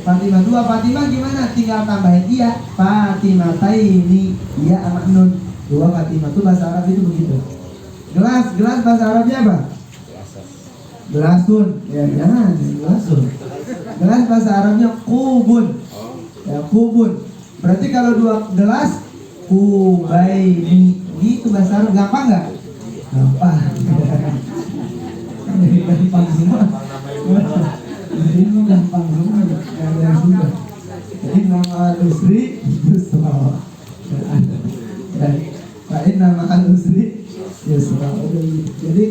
Fatimah dua. Fatimah gimana? Tinggal tambahin iya. Fatimataini. Iya sama nun. Dua Fatimah itu bahasa Arab itu begitu. Gelas bahasa Arabnya apa? Gelasun. Ya jangan gelasun. Gelas bahasa Arabnya kubun. Ya kubun. Berarti kalau dua gelas kubaini. Itu bahasa Arab gampang nggak? Gampang. Gampang semua. Ini gampang semua. Yang sudah. Jadi nama al-usri yusra. Lain nama al-usri yusra. Jadi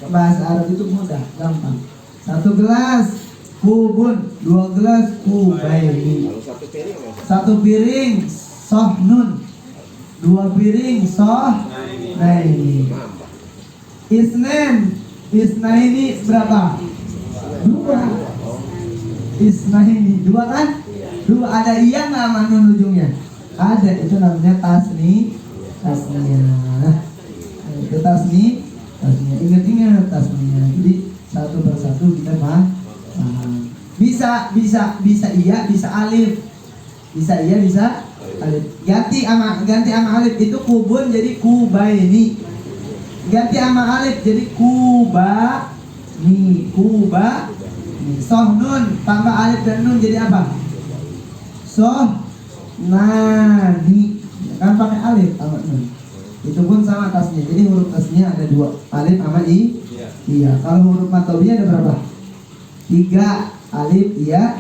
bahasa Arab itu mudah, gampang. Satu gelas kubun, dua gelas kubaini. Satu piring sohnun, dua piring sohnaini. Isnaini berapa? Dua. Isnaini dua kan? Dua. Ada iya nggak sama nun ujungnya? Ada. Itu namanya tasniah. Itu tasniah. Ingat tasniah. Jadi satu persatu kita paham. Bisa iya, bisa alif. Bisa iya, bisa alif. Ganti sama alif itu kubun jadi kubaini. Ganti sama alif jadi kubani. Sohnun tambah alif dan nun jadi apa? Sohnani. Kan pakai alif sama nun. Itu pun sama tasnya. Jadi huruf tasnya ada dua, alif sama i. Iya. Kalau huruf matobinya ada berapa? 3. Alif iya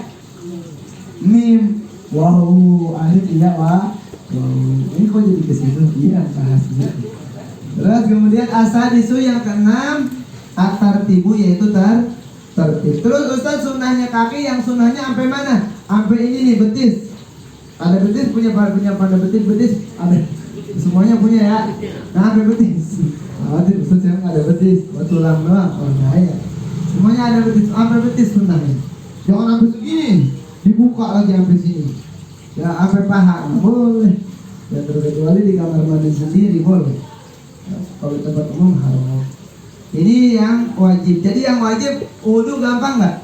mim. Wow, alif iya wa. Wow. Ini kok jadi ke situ? Iya, bahasnya. Terus kemudian asadisu yang keenam, at-tartibu yaitu tertib. Terus Ustaz sunnahnya kaki, yang sunnahnya sampai mana? Sampai ini nih, betis. Ada betis, punya pada betis ada. Semuanya punya ya. Nah, sampai betis. Khawatir Ustaz yang ada betis, buat tulang doang. Oh bahaya. Semuanya ada betis, sampai betis sunnahnya. Jangan sampai segini, dibuka lagi sampai sini. Ya sampai paha, boleh. Ya terkecuali di kamar mandi sendiri boleh. Ya, kalau di tempat umum haram. Ini yang wajib. Jadi yang wajib wudu gampang nggak?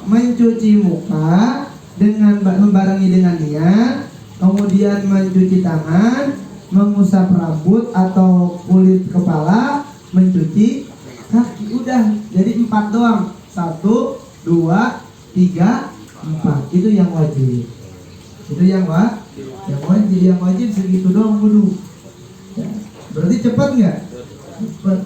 Mencuci muka dengan membarengi dengan niat, kemudian mencuci tangan, mengusap rambut atau kulit kepala, mencuci kaki. Udah, jadi 4 doang. 1, 2, 3, 4. Itu yang wajib. Itu yang wajib. Yang wajib segitu doang wudu. Ya. Berarti cepat nggak? Cepat.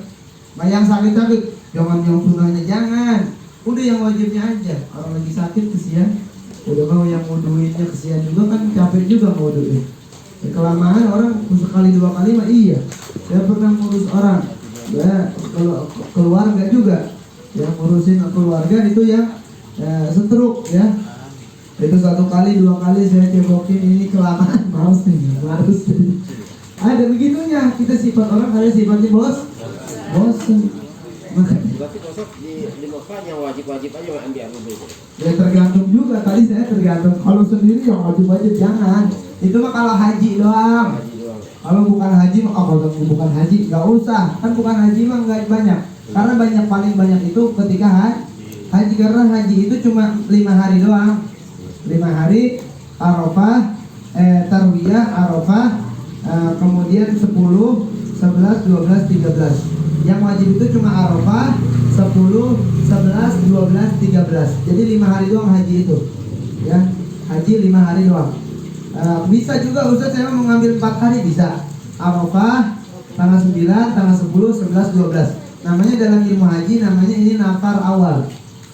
Nah, yang sakit-sakit jangan, yang sunnahnya jangan. Udah yang wajibnya aja. Orang lagi sakit kesian. Udah mau yang wuduinnya kesian juga kan, capek juga mau wuduin. Ya, kelamaan orang sekali 2 kali mah iya. Saya pernah ngurus orang. Ya, kalau keluarga juga. Yang ngurusin keluarga itu yang setruk ya. Itu 1 kali 2 kali saya cebokin, ini kelamaan males nih, harus. Ada begitunya, kita sifat orang ada sifatnya bosen. Berarti konsep di Mekah yang wajib-wajib aja ambil wudu. Ya tergantung juga, tadi saya tergantung. Kalau sendiri yang wajib-wajib jangan. Itu mah kalau haji doang. Kalau bukan haji, kalau bukan haji nggak usah, kan bukan haji mah nggak banyak. Karena paling banyak itu ketika haji, karena haji itu cuma 5 hari doang. 5 hari Arafah, Tarwiyah, Arafah, kemudian 10, 11, 12, 13. Yang wajib itu cuma Arafah, 10, 11, 12, 13. Jadi 5 hari doang haji itu. Ya, haji 5 hari doang. Bisa juga Ustaz saya mau ngambil 4 hari bisa. Arafah, tanggal 9, tanggal 10, 11, 12. Namanya dalam ilmu haji namanya ini nafar awal.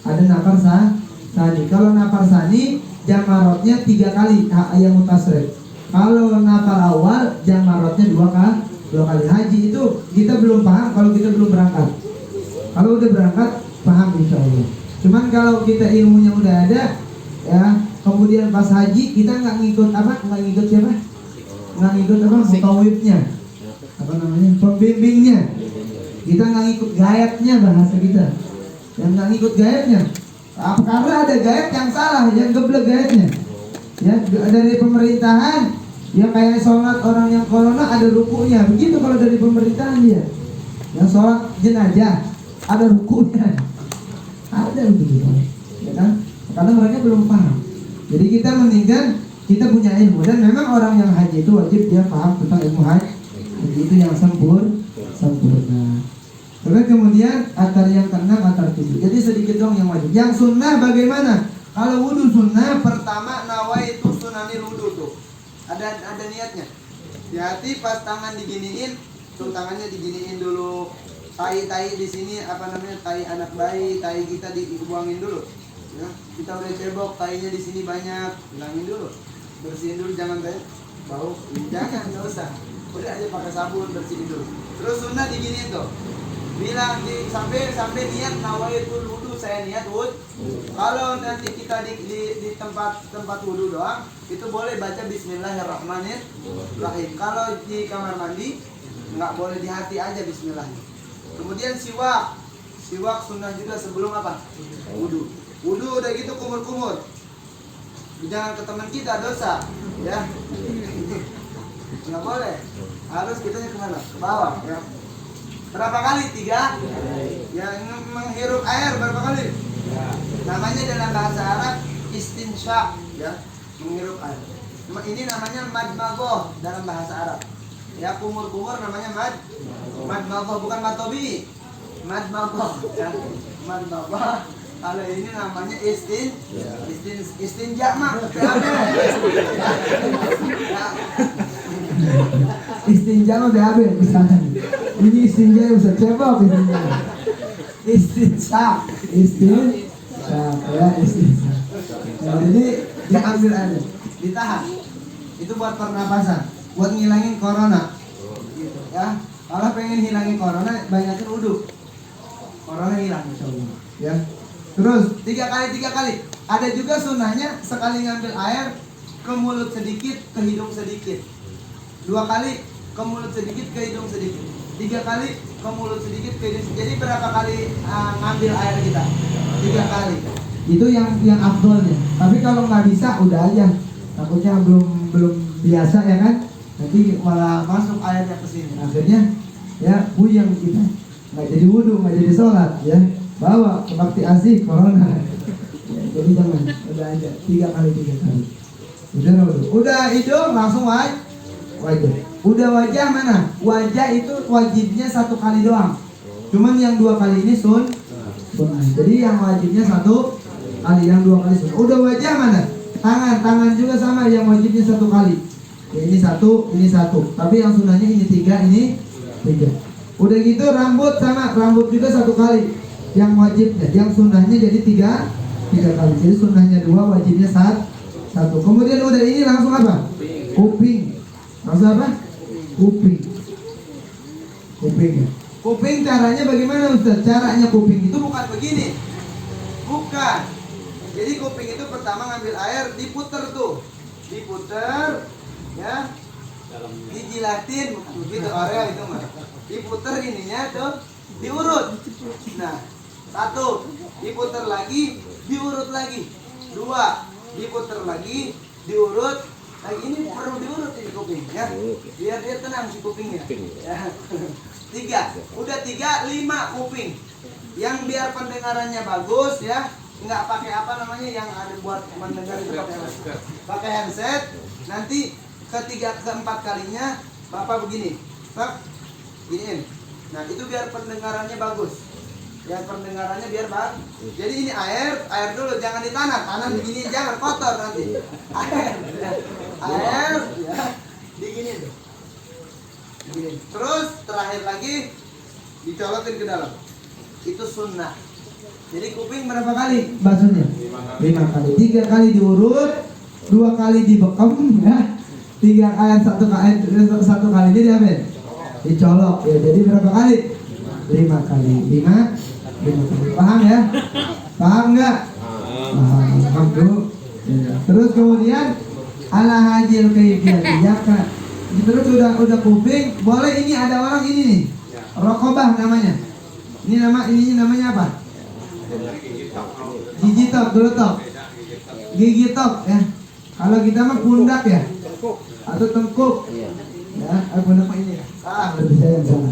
Ada nafar sani. Kalau nafar sani jamarotnya 3 kali yang mutasrif. Kalau nafar awal jamarotnya 2 kali. Haji itu kita belum paham kalau kita belum berangkat. Kalau udah berangkat paham insya Allah. Cuman kalau kita ilmunya udah ada, ya kemudian pas haji kita nggak ngikut apa? Nggak ngikut siapa? Nggak ngikut apa? Mutawifnya. Apa namanya? Pembimbingnya. Kita nggak ngikut gayatnya bahasa kita. Yang nggak ngikut gayatnya. Karena ada gayat yang salah, yang geblek gayatnya. Ya dari pemerintahan, ya kayak sholat orang yang corona ada rukunya. Begitu kalau dari pemerintahan dia. Yang sholat jenazah ada rukunya. Ada begitu, ya kan? Karena mereka belum paham. Jadi kita mendingan kita punya ilmu, dan memang orang yang haji itu wajib dia paham tentang ilmu haji. Jadi itu yang sempurna. Terus kemudian atar yang keenam, atar 7. Jadi sedikit dong yang wajib. Yang sunnah bagaimana? Kalau wudhu sunnah, pertama nawaitu sunanil wudhu tuh. Ada niatnya. Hati pas tangan diginiin, tuh tangannya diginiin dulu. Tai di sini apa namanya? Tai anak bayi, tai kita dibuangin dulu. Ya, kita udah cebok, tainya di sini banyak, hilangin dulu. Bersihin dulu, jangan kayak bau. Jangan, nggak usah. Udah aja pakai sabun, bersihin dulu. Terus sunnah diginiin tuh. Bilang sampai niat nawaitul wudu, saya niat wud. Kalau nanti kita di tempat wudu doang, itu boleh baca Bismillahirrahmanirrahim. Kalau di kamar mandi nggak boleh di hati aja Bismillah. Kemudian siwak sunnah juga sebelum apa? Wudu udah gitu kumur. Jangan ke teman kita, dosa, ya. Nggak boleh. Harus kitanya kemana? Ke bawah, ya. Berapa kali? 3. Yang menghirup air berapa kali? Namanya dalam bahasa Arab istinsyak, ya, menghirup air. Ini namanya madmaghah dalam bahasa Arab. Ya, kumur namanya madmaghah, bukan matobi. Madmaghah, ya. Madmaghah. Kalau ini namanya istinja mah. Istinja mah BAB misalnya. Ini istinja bisa cebok istinja. Istinja ya istinja. Jadi diambil aja, ditahan. Itu buat pernapasan, buat ngilangin corona. Gitu ya. Kalau pengen hilangin corona, banyakin wudhu. Corona hilang insyaallah. Ya. Terus 3 kali. Ada juga sunnahnya sekali ngambil air ke mulut sedikit, ke hidung sedikit. 2 kali ke mulut sedikit, ke hidung sedikit. 3 kali ke mulut sedikit, ke hidung sedikit. Jadi berapa kali ngambil air kita? 3 kali. Itu yang afdolnya. Tapi kalau nggak bisa udah aja. Takutnya belum biasa ya kan? Nanti malah masuk airnya ke sini. Akhirnya ya buyang kita. Nggak jadi wudhu, nggak jadi sholat ya. Bawa ke bakti asik corona. Ya, jadi jangan, udah aja 3 kali. Udah hidung langsung wajah. Udah wajah mana? Wajah itu wajibnya 1 kali doang. Cuman yang 2 kali ini sunnah. Jadi yang wajibnya 1 kali, yang 2 kali sunnah. Udah wajah mana? Tangan juga sama, yang wajibnya 1 kali. Ya, ini 1, ini 1. Tapi yang sunnahnya ini 3, ini 3. Udah gitu rambut sama, rambut juga 1 kali. Yang wajibnya, yang sunnahnya jadi 3 kali. Jadi sunnahnya 2, wajibnya 1. Kemudian udah ini langsung apa? Kuping. Langsung apa? Kuping. Kuping caranya bagaimana Ustaz? Caranya kuping itu bukan begini. Bukan. Jadi kuping itu pertama ngambil air, diputer tuh. Diputer, ya. Dijilatin, begitu Oreo itu mah. Diputer ininya tuh, diurut. Nah, 1, diputer lagi, diurut lagi. 2, diputer lagi, diurut. Nah ini perlu diurut ini kuping ya, biar dia tenang si kupingnya. Ya. 3, udah 3, 5 kuping. Yang biar pendengarannya bagus ya, nggak pakai apa namanya yang ada buat mendengar itu pakai handset. Nanti ketiga keempat kalinya bapak begini, pak, giniin. Nah itu biar pendengarannya bagus. Biar pendengarannya biar bagus. Jadi ini air dulu, jangan tanam begini, jangan kotor nanti. Air, ya, digini tuh. Begini. Terus terakhir lagi dicolokin ke dalam. Itu sunnah. Jadi kuping berapa kali basuhnya? 5 kali. 3 kali diurut, 2 kali dibekam ya. 1 kali ini diapain? Dicolok ya. Jadi berapa kali? 5 kali. 5 kali. Paham ya? Paham nggak? Paham dulu. Ya. Terus kemudian ala hajil kaifiyati ya kan. Terus udah kuping, boleh ini ada orang ini nih. Rokobah namanya. Ini namanya apa? Gigi top, dulu top. Gigi top ya. Kalau kita mah pundak ya. Atau tengkuk. Ya, pundak ini ya. Lebih sayang sana.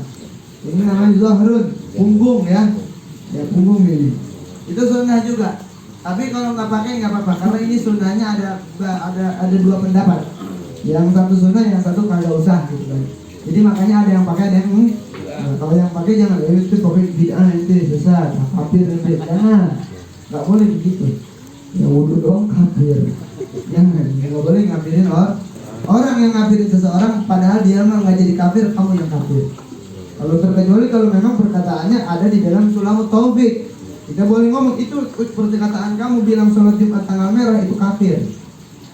Ini namanya zahrun, punggung ya. Ya, punggung ini. Itu sunnah juga. Tapi kalau nggak pakai nggak apa-apa. Karena ini sunnahnya ada 2 pendapat. Yang satu sunnah, yang satu kagak usah gitu kan. Jadi makanya ada yang pakai, ada yang nah, kalau yang pakai jangan itu pakai bid'ah itu sesat, kafir nanti. Jangan. Nggak boleh begitu. Ya wudu dong kafir. Jangan. Nggak boleh ngafirin orang yang ngafirin seseorang padahal dia mah nggak jadi kafir, kamu yang kafir. Kalau terkecuali kalau memang perkataannya ada di dalam Sulamut Taufik. Kita boleh ngomong itu perkataan kamu bilang sholat Jumat tanggal merah itu kafir.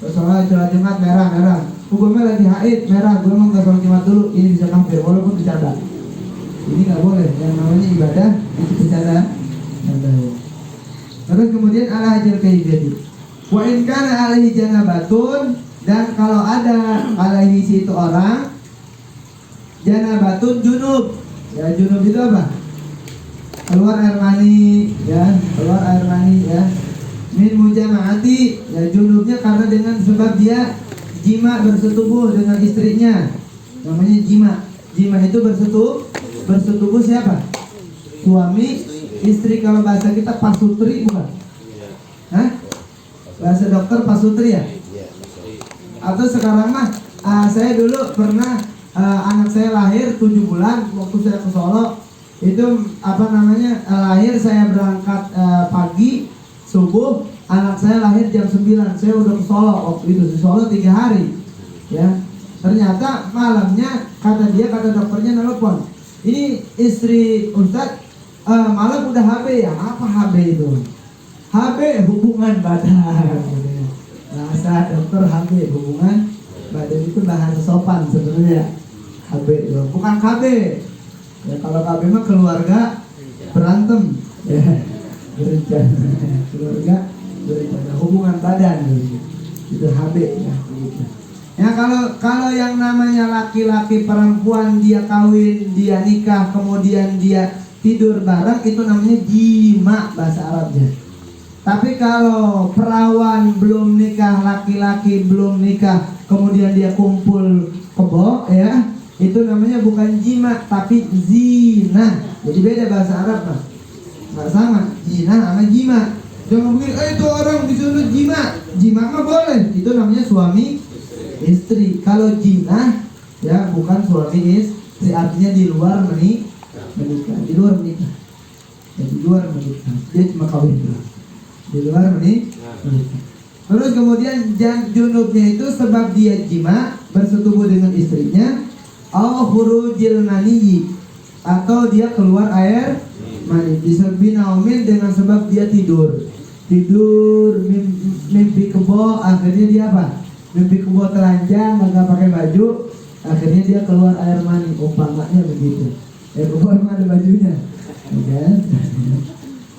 Sholat Jumat merah. Hukumnya lagi haid merah, gue emang gak sholat Jumat dulu, ini bisa kafir walaupun bercanda. Ini nggak boleh, yang namanya ibadah itu bercanda. Terus kemudian ala hajil kaifiyati. Wa in kana alaihi janabatun, dan kalau ada alaihi si itu orang janabatun junub. Ya junub itu apa? Keluar air mani ya, min mujama'ati ya, junubnya karena dengan sebab dia jima bersetubuh dengan istrinya, namanya jima itu bersetubuh siapa? Suami istri. Kalau bahasa kita pasutri bukan? Hah? Bahasa dokter pasutri ya? Atau sekarang mah saya dulu pernah anak saya lahir 7 bulan waktu saya ke Solo. Itu lahir saya berangkat pagi subuh, anak saya lahir jam 9. Saya udah ke Solo waktu itu, di Solo 3 hari ya. Ternyata malamnya kata dokternya nelpon, ini istri Ustadz malam udah HB ya. Apa HB itu? HB hubungan badan. Bahasa dokter HB hubungan badan itu bahasa sopan sebenarnya. HB itu bukan KB ya. Kalau KB mah keluarga berantem ya, keluarga berencana, hubungan badan itu HB ya. Ya kalau yang namanya laki-laki perempuan dia kawin, dia nikah, kemudian dia tidur bareng, itu namanya jima bahasa Arabnya. Tapi kalau perawan belum nikah, laki-laki belum nikah, kemudian dia kumpul kebo ya, itu namanya bukan jima tapi zina. Jadi beda bahasa Arab mah. Nggak sama, zina sama jima. Jangan begini, itu orang disuruh jima. Jima mah boleh, itu namanya suami istri. Kalau zina ya bukan suami istri, artinya di luar menikah, di luar menikah. Ya, di luar menikah. Dia cuma kawin doang. Di luar menikah. Terus kemudian junubnya itu sebab dia jima, bersetubuh dengan istrinya, au khurujil mani, atau dia keluar air mani. Disebut naumin dengan sebab dia tidur mimpi kebo, akhirnya dia apa? Mimpi kebo telanjang, nggak pakai baju, akhirnya dia keluar air mani. Umpamanya begitu. Kebo emang ada bajunya, kan?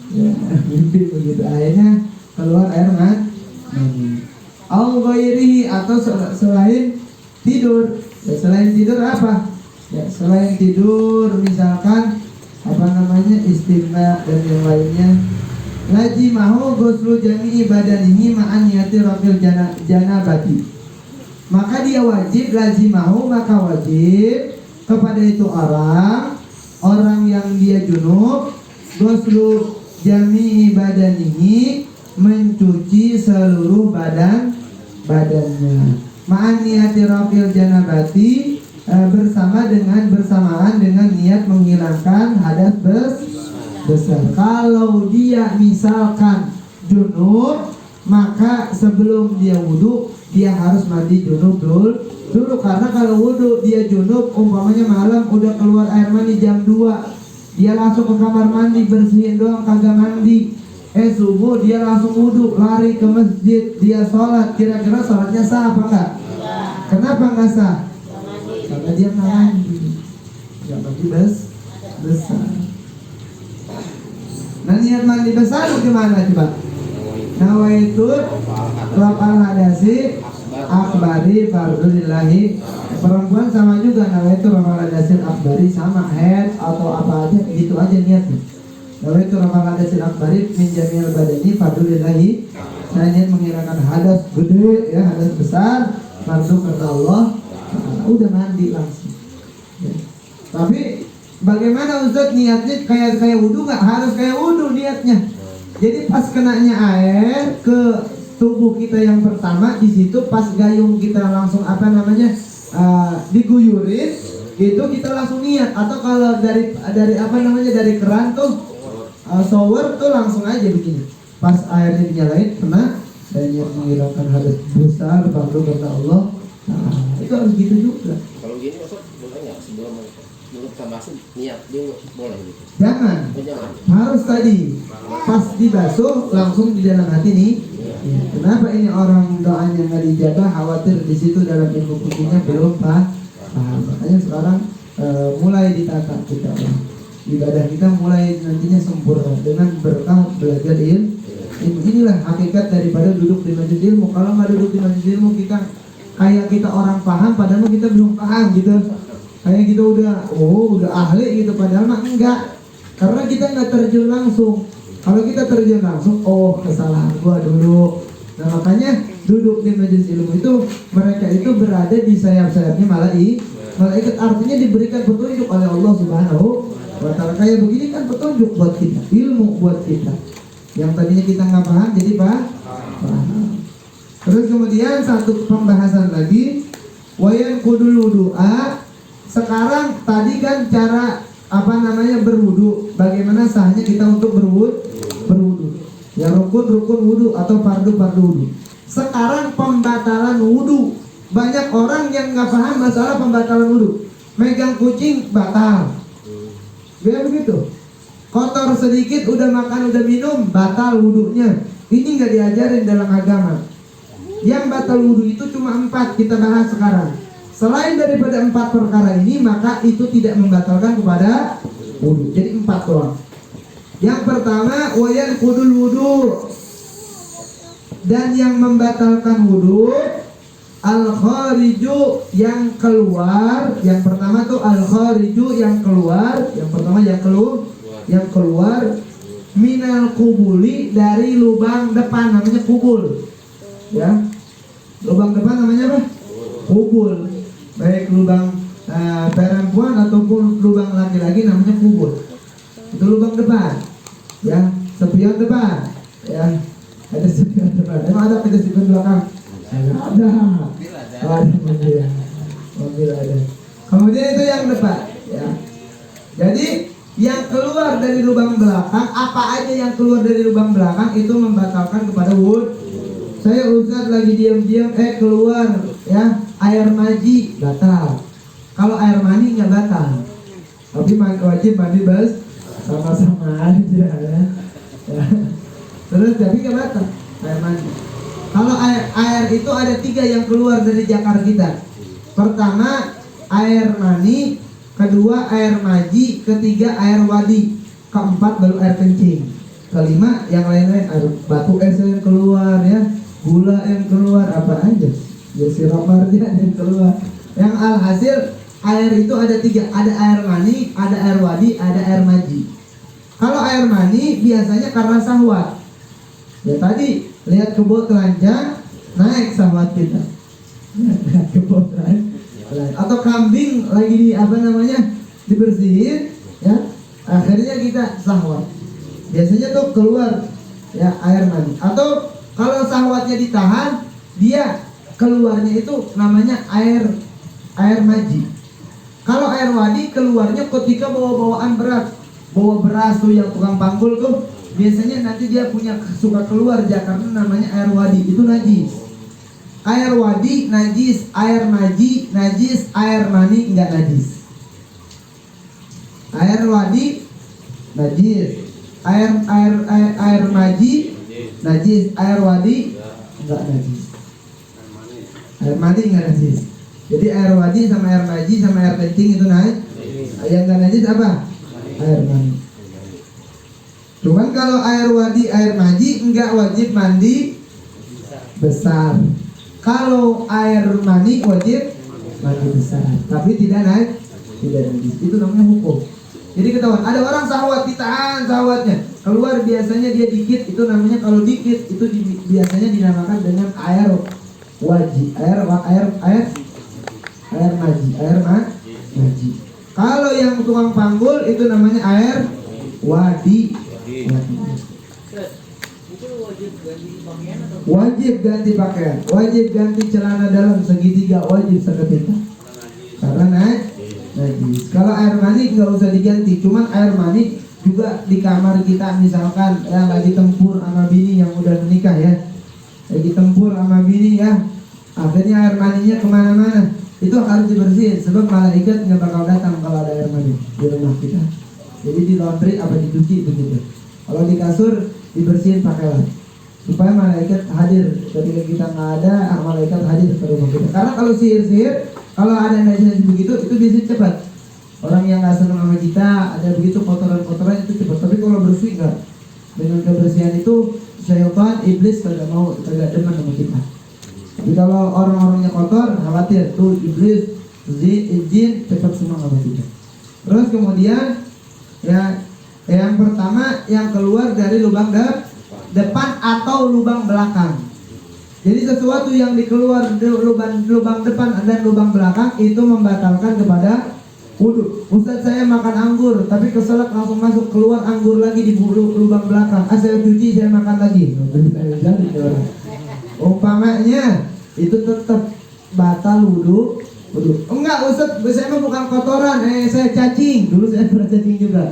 Ya, mimpi begitu, akhirnya keluar air mani. Au ghairihi, atau selain tidur. Ya, selain tidur apa? Ya, selain tidur misalkan istimna dan yang lainnya. Lajimahu ghuslu jami'i badanihi ma'an niyati rafil janabati. maka dia wajib lazimahu, maka wajib kepada itu orang yang dia junub ghuslu jami'i badanihi, mencuci seluruh badannya. Ma'an niyati rafil janabati, bersamaan dengan niat menghilangkan hadas besar. Kalau dia misalkan junub, maka sebelum dia wudhu dia harus mandi junub dulu, karena kalau wudhu dia junub, umpamanya malam udah keluar air mani jam 2, dia langsung ke kamar mandi bersihin doang kagak mandi, subuh dia langsung wudhu lari ke masjid, dia sholat, kira-kira sholatnya sah apa enggak? Kenapa enggak sah? Karena dia nggak mandi, nggak mandi besar. Nah, niat mandi besar gimana coba? Nawaitu rafal hadasi akbari fardulillahi. Perempuan sama juga, nawaitu rafal hadasi akbari, sama head atau apa aja gitu aja niatnya. Nawaitu rafal hadasi akbari min jamil badani fardulillahi. Saya niat menghilangkan hadas gede, ya, hadas besar, fardu karena Allah. Udah mandi langsung. Ya. Tapi bagaimana Ustaz niatnya kayak wudhu? Nggak harus kayak wudhu niatnya. Jadi pas kenanya air ke tubuh kita yang pertama, di situ pas gayung kita langsung diguyurin, itu kita langsung niat. Atau kalau dari dari keran tuh shower tuh langsung aja begini. Pas airnya dinyalain kena dan niat menghilangkan hadas besar fardu karena Allah. Nah, itu harus gitu juga. Kalau gini maksud boleh nggak sebelum kita masuk niat dia boleh gitu? Jangan. Harus tadi pas dibasuh langsung di dalam hati nih. Ya. Kenapa ini orang doanya nggak dijabah? Khawatir di situ dalam ilmu fikihnya belum paham. Makanya sekarang mulai ditata kita, ibadah kita mulai nantinya sempurna dengan berkah belajar ilmu. Inilah hakikat daripada duduk di majelis ilmu. Kalau nggak duduk di majelis ilmu, kayak kita orang paham padahal kita belum paham gitu. Kayak kita udah ahli gitu, padahal mah enggak. Karena kita nggak terjun langsung. Kalau kita terjun langsung, kesalahan gua dulu. Nah, makanya duduk di majelis ilmu itu, mereka itu berada di sayap-sayapnya malaikat, artinya diberikan petunjuk oleh Allah Subhanahu wa Ta'ala. Kayak begini kan petunjuk buat kita, ilmu buat kita. Yang tadinya kita nggak paham jadi paham. Terus kemudian satu pembahasan lagi, wayan kudul wudu'a. Sekarang tadi kan cara berwudu, bagaimana sahnya kita untuk berwudu. Ya, rukun wudu atau fardu wudu. Sekarang pembatalan wudu. Banyak orang yang nggak paham masalah pembatalan wudu. Megang kucing batal. Ya begitu. Kotor sedikit udah makan udah minum batal wudunya. Ini nggak diajarin dalam agama. Yang batal wudu itu cuma 4 kita bahas sekarang. Selain daripada 4 perkara ini, maka itu tidak membatalkan kepada wudu. Jadi 4 doang. Yang pertama, wayan kudul wudu. Dan yang membatalkan wudu, al-khariju, yang keluar. Yang pertama tuh al-khariju, yang keluar. Yang pertama yang keluar minal kubuli, dari lubang depan, namanya kubul. Ya, lubang depan namanya apa? Kubul. Baik lubang perempuan ataupun lubang laki-laki namanya kubul. Itu lubang depan. Ya, spion depan. Ya, ada spion depan. Emang ada spion belakang? Ada. Mobil ada. Kemudian itu yang depan. Ya. Jadi yang keluar dari lubang belakang, apa aja yang keluar dari lubang belakang itu membatalkan kepada wudu. Saya Ustaz lagi diam-diam keluar ya air maji, batal. Kalau air mani nggak batal, tapi wajib mandi sama-sama aja ya. Terus tapi nggak batal air mani. Kalau air itu ada 3 yang keluar dari jakar kita. Pertama air mani, kedua air maji, ketiga air wadi, keempat baru air kencing, kelima yang lain-lain, air batu es yang keluar ya, gula yang keluar, apa aja ya, sirop marjan yang keluar. Yang alhasil air itu ada 3, ada air mani, ada air wadi, ada air maji. Kalau air mani biasanya karena syahwat. Ya tadi lihat kebo telanjang, naik syahwat kita. Kotoran. Atau kambing lagi di apa namanya dibersihin, ya akhirnya kita syahwat. Biasanya tuh keluar ya air mani. Atau kalau syahwatnya ditahan, dia keluarnya itu namanya air maji. Kalau air wadi keluarnya ketika bawa-bawaan berat, bawa beras tuh yang tukang panggul tuh, biasanya nanti dia punya suka keluar ya karena namanya air wadi, itu najis. Air wadi najis, air maji najis, air mani enggak najis. Air wadi najis, air maji najis, air wadi enggak najis. Air mani enggak najis. Jadi air wadi sama air maji sama air kencing itu najis. Yang enggak najis apa? Air mani. Cuman kalau air wadi, air maji enggak wajib mandi besar. Kalau air mani wajib mandi besar, tapi tidak najis. Itu namanya hukum. Jadi ketahuan ada orang syahwat, ditahan syahwatnya, keluar biasanya dia dikit, itu namanya kalau dikit itu biasanya dinamakan dengan air wajib, air maji. Kalau yang tukang panggul itu namanya air wadi. Wajib ganti pakaian, wajib ganti celana dalam segitiga, wajib seketika karena najis. Kalau air mani nggak usah diganti, cuman air mani juga di kamar kita misalkan ya lagi tempur sama bini yang udah menikah ya, lagi tempur sama bini ya, akhirnya air maninya kemana-mana, itu harus dibersihin sebab malaikat nggak bakal datang kalau ada air mani di rumah kita. Jadi di laundry apa dicuci begitu. Kalau di kasur dibersihin pakaian supaya malaikat hadir ketika kita nggak ada, malaikat hadir ke rumah kita. Karena kalau sihir, kalau ada najis begitu itu biasanya cepat. Orang yang nggak senang sama kita ada begitu kotoran-kotoran itu cepat. Tapi kalau bersih nggak, dengan kebersihan itu syaitan, iblis kagak demen sama kita. Tapi kalau orang-orangnya kotor, khawatir tuh iblis, jin cepat semua sama kita. Terus kemudian ya yang pertama yang keluar dari lubang depan atau lubang belakang. Jadi sesuatu yang dikeluar lubang depan dan lubang belakang itu membatalkan kepada wudu. Ustaz saya makan anggur tapi keselak langsung masuk keluar anggur lagi di lubang belakang. Saya cuci saya makan lagi. Umpamanya itu tetap batal wudu. Enggak Ustaz, saya mah bukan kotoran, saya cacing. Dulu saya pernah cacing juga.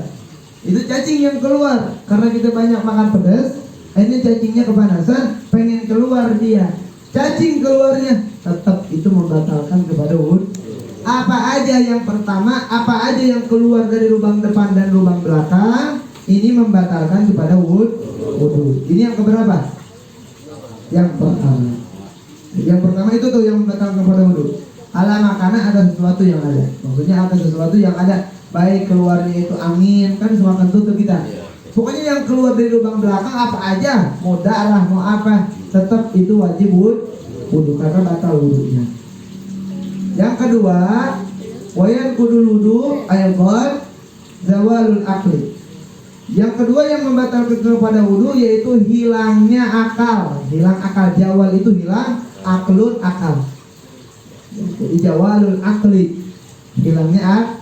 Itu cacing yang keluar karena kita banyak makan pedas. Akhirnya cacingnya kepanasan, pengen keluar dia. Cacing keluarnya tetap itu membatalkan kepada wudu. Apa aja yang pertama, apa aja yang keluar dari lubang depan dan lubang belakang, ini membatalkan kepada wudu. Ini yang keberapa? Yang pertama. Yang pertama itu tuh yang membatalkan kepada wudu. Ala makanan ada sesuatu yang ada. Maksudnya ada sesuatu yang ada. Baik keluarnya itu angin, kan semua kentut kita. Pokoknya yang keluar dari lubang belakang apa aja, mau darah, mau apa, tetap itu wajib wudu karena batal wudunya. Yang kedua, wayan kudul wudu ayat zawalul akli. Yang kedua yang membatalkan kepada wudu yaitu hilangnya akal. Hilang akal, jawal itu hilang, aklun akal. Jadi jawalul akli, hilangnya akal.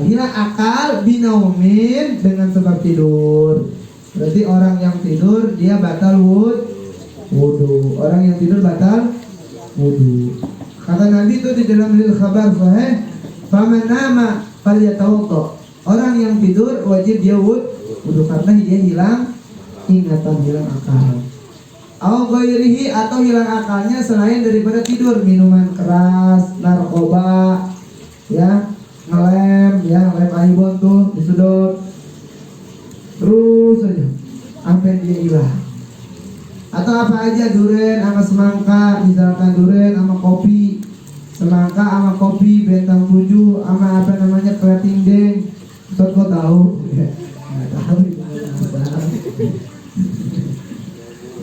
Hilang akal binaumin dengan sebab tidur. Berarti orang yang tidur dia batal wudu. Orang yang tidur batal wudu. Kata Nabi itu di dalam hadis khabar sahih, "Faman nama falyatawadda." Orang yang tidur wajib dia wudu karena dia hilang ingatan, hilang akal. Au ghairihi atau hilang akalnya selain daripada tidur, minuman keras, narkoba, ya, ngelem aibon tuh disedot terus aja sampai dia hilang. Atau apa aja, duren sama semangka, misalkan duren sama kopi, semangka sama kopi, bentang 7 sama apa namanya kerating deng. Ustaz kok tahu? Nggak tahu.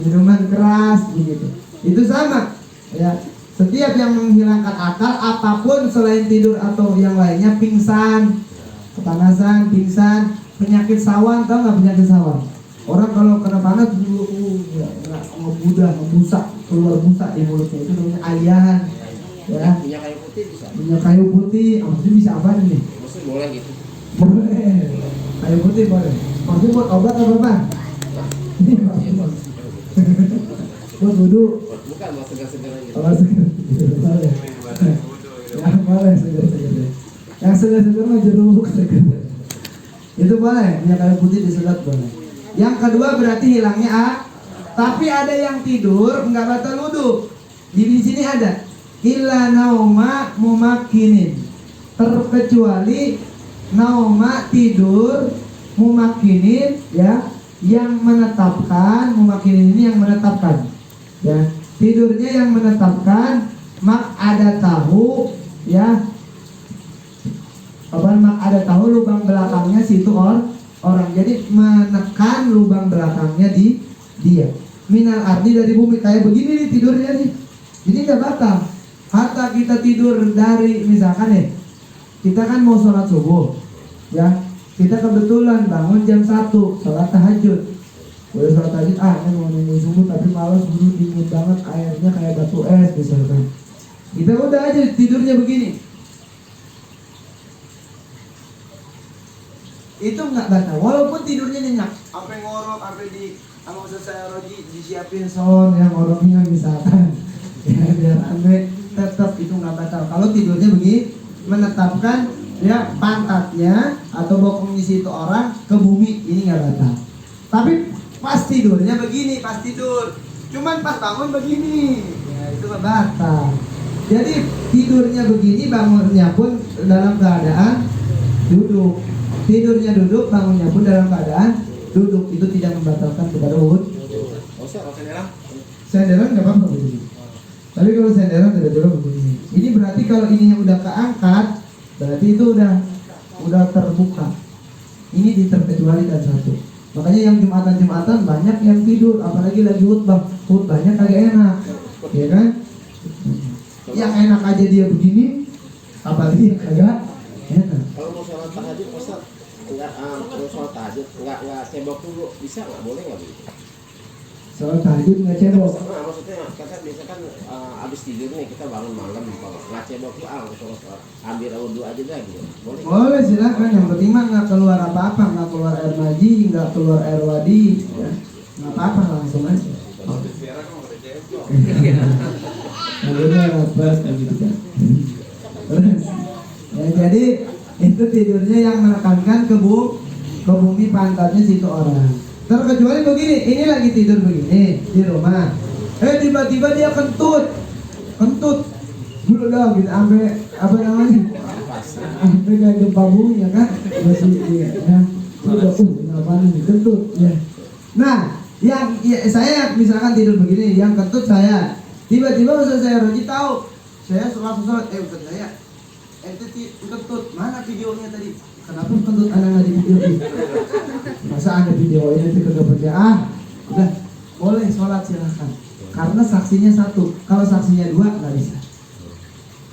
Minuman keras begitu. Itu sama ya. Setiap yang menghilangkan akal apapun selain tidur atau yang lainnya, pingsan, kepanasan, pingsan, penyakit sawan, tahu nggak penyakit sawan? Orang kalau kena panas ngebudak, ngebusak, keluar busa di mulutnya, itu namanya ayahan. Ya, Minyak kayu putih bisa. minyak kayu putih, maksudnya bisa apa nih? Maksudnya boleh gitu. Boleh. Kayu putih boleh. Maksudnya buat obat apa Bang? Ini Bang. Buat wudhu. Bukan mau segar-segar gitu. Oh, segar. Boleh. Ya, boleh segar-segar. Yang segar-segar mah jeruk segar. Itu boleh, minyak kayu putih disedot boleh. Yang kedua berarti hilangnya tapi ada yang tidur nggak batal wudhu. Di sini ada illa nauma mumakinin, terkecuali nauma tidur mumakinin ya, yang menetapkan. Mumakinin ini yang menetapkan ya, tidurnya yang menetapkan. Mak ada tahu ya, apa mak ada tahu lubang belakangnya situ orang, jadi menekan lubang belakangnya di dia. Minal ardi, dari bumi, kayak begini nih tidurnya nih, jadi nggak batal. Hatta kita tidur dari, misalkan ya, kita kan mau sholat subuh ya, kita kebetulan bangun jam 1 sholat tahajud. Udah sholat tahajud, ini mau nunggu subuh tapi malas, dulu dingin banget, airnya kayak batu es misalkan. Kita udah aja tidurnya begini, itu nggak batal walaupun tidurnya nyenyak, sampai ngorok, sampai di sama selesai roji disiapin sound yang ngoroknya misalkan ya, biar aneh, tetap itu nggak batal kalau tidurnya begini, menetapkan ya pantatnya atau bokongnya situ orang ke bumi, ini nggak batal. Tapi pas tidurnya begini, pas tidur cuman pas bangun begini ya, itu nggak batal. Jadi tidurnya begini, bangunnya pun dalam keadaan duduk. Tidurnya duduk, bangunnya pun dalam keadaan duduk. Itu tidak membatalkan kepada wudhu. Senderan nggak apa-apa begini. Tapi kalau senderan tidak boleh begini. Ini berarti kalau ininya udah keangkat, berarti itu udah terbuka. Ini diterkecualikan satu. Makanya yang Jumatan banyak yang tidur, apalagi lagi khutbahnya kagak enak, ya kan? Yang enak aja dia begini, apalagi yang kagak enak. Kalau mau sholat tahajud, Ustaz, kalau sholat tahajud nggak cebok dulu, bisa nggak? Boleh nggak begitu? Sholat tahajud nggak cebok? Maksudnya kita biasanya kan abis tidur nih, kita bangun malam, nggak cebok tuh, sholat ambil wudhu aja dah gitu. Boleh? Boleh, silakan. Yang penting mah nggak keluar apa-apa, nggak keluar air maji, nggak keluar air wadi, ya. Nggak apa-apa, langsung aja. Akhirnya rapat gitu kan. Terus, ya, jadi itu tidurnya yang menekankan ke bumi, pantatnya situ orang. Terkecuali begini, ini lagi tidur begini di rumah, tiba-tiba dia kentut, dulu dah gitu, sampai apa namanya, sampai kayak gempa bumi ya kan, masih ya, udah kenapa nih kentut ya. Nah, yang ya, saya misalkan tidur begini, yang kentut saya, tiba-tiba usah saya roji tahu, saya langsung sholat, Ustaz saya, kentut, mana videonya tadi? Kenapa kentut anak nggak di videoin? Masa ada videonya itu kagak percaya? Udah, boleh sholat silahkan. Karena saksinya satu, kalau saksinya dua nggak bisa.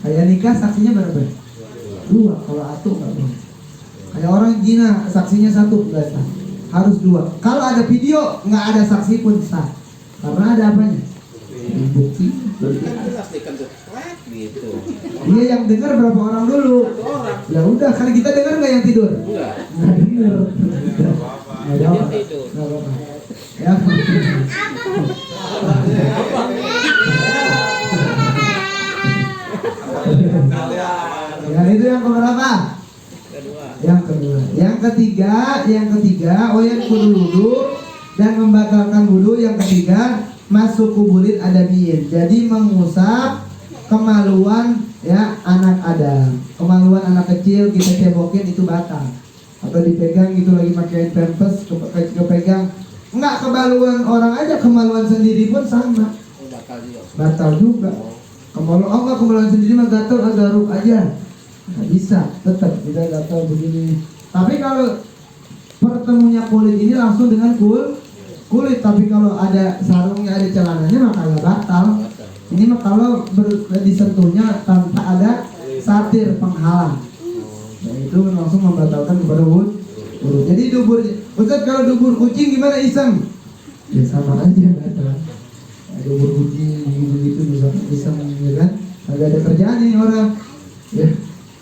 Kayak nikah saksinya berapa? Dua, kalau atuh nggak boleh. Kayak orang zina saksinya satu nggak sah, harus dua. Kalau ada video nggak ada saksi pun sah, karena ada apanya? Bukti. Kan jelas dikentut, gitu. Iya, yang dengar berapa orang dulu? Ya udah, kali kita dengar nggak yang tidur? Enggak. Nggak dengar. Nggak apa-apa. Nggak apa-apa. Ya. Ya, itu yang keberapa? Yang kedua. Yang ketiga, yang wudhu dan membatalkan wudhu. Yang ketiga, masuk kubulit adabiyin. Jadi mengusap kemaluan ya anak Adam, kemaluan anak kecil kita cebokin itu batal. Atau dipegang gitu lagi pakai pampers, kepegang. Enggak, kemaluan orang aja, kemaluan sendiri pun sama. Batal juga. Kemaluan sendiri mah gatal, garuk aja. Nggak bisa, tetap kita gatal begini. Tapi kalau pertemunya kulit ini langsung dengan kulit, tapi kalau ada sarungnya, ada celananya maka nggak batal. Ini mah kalau disentuhnya tanpa ada satir penghalang, nah, itu langsung membatalkan kepada wudhu. Jadi dubur, Ustaz kalau dubur kucing gimana iseng? Ya sama aja batal. Dubur kucing gitu misalkan iseng, ya kan? Agak ada kerjaan ini orang, ya.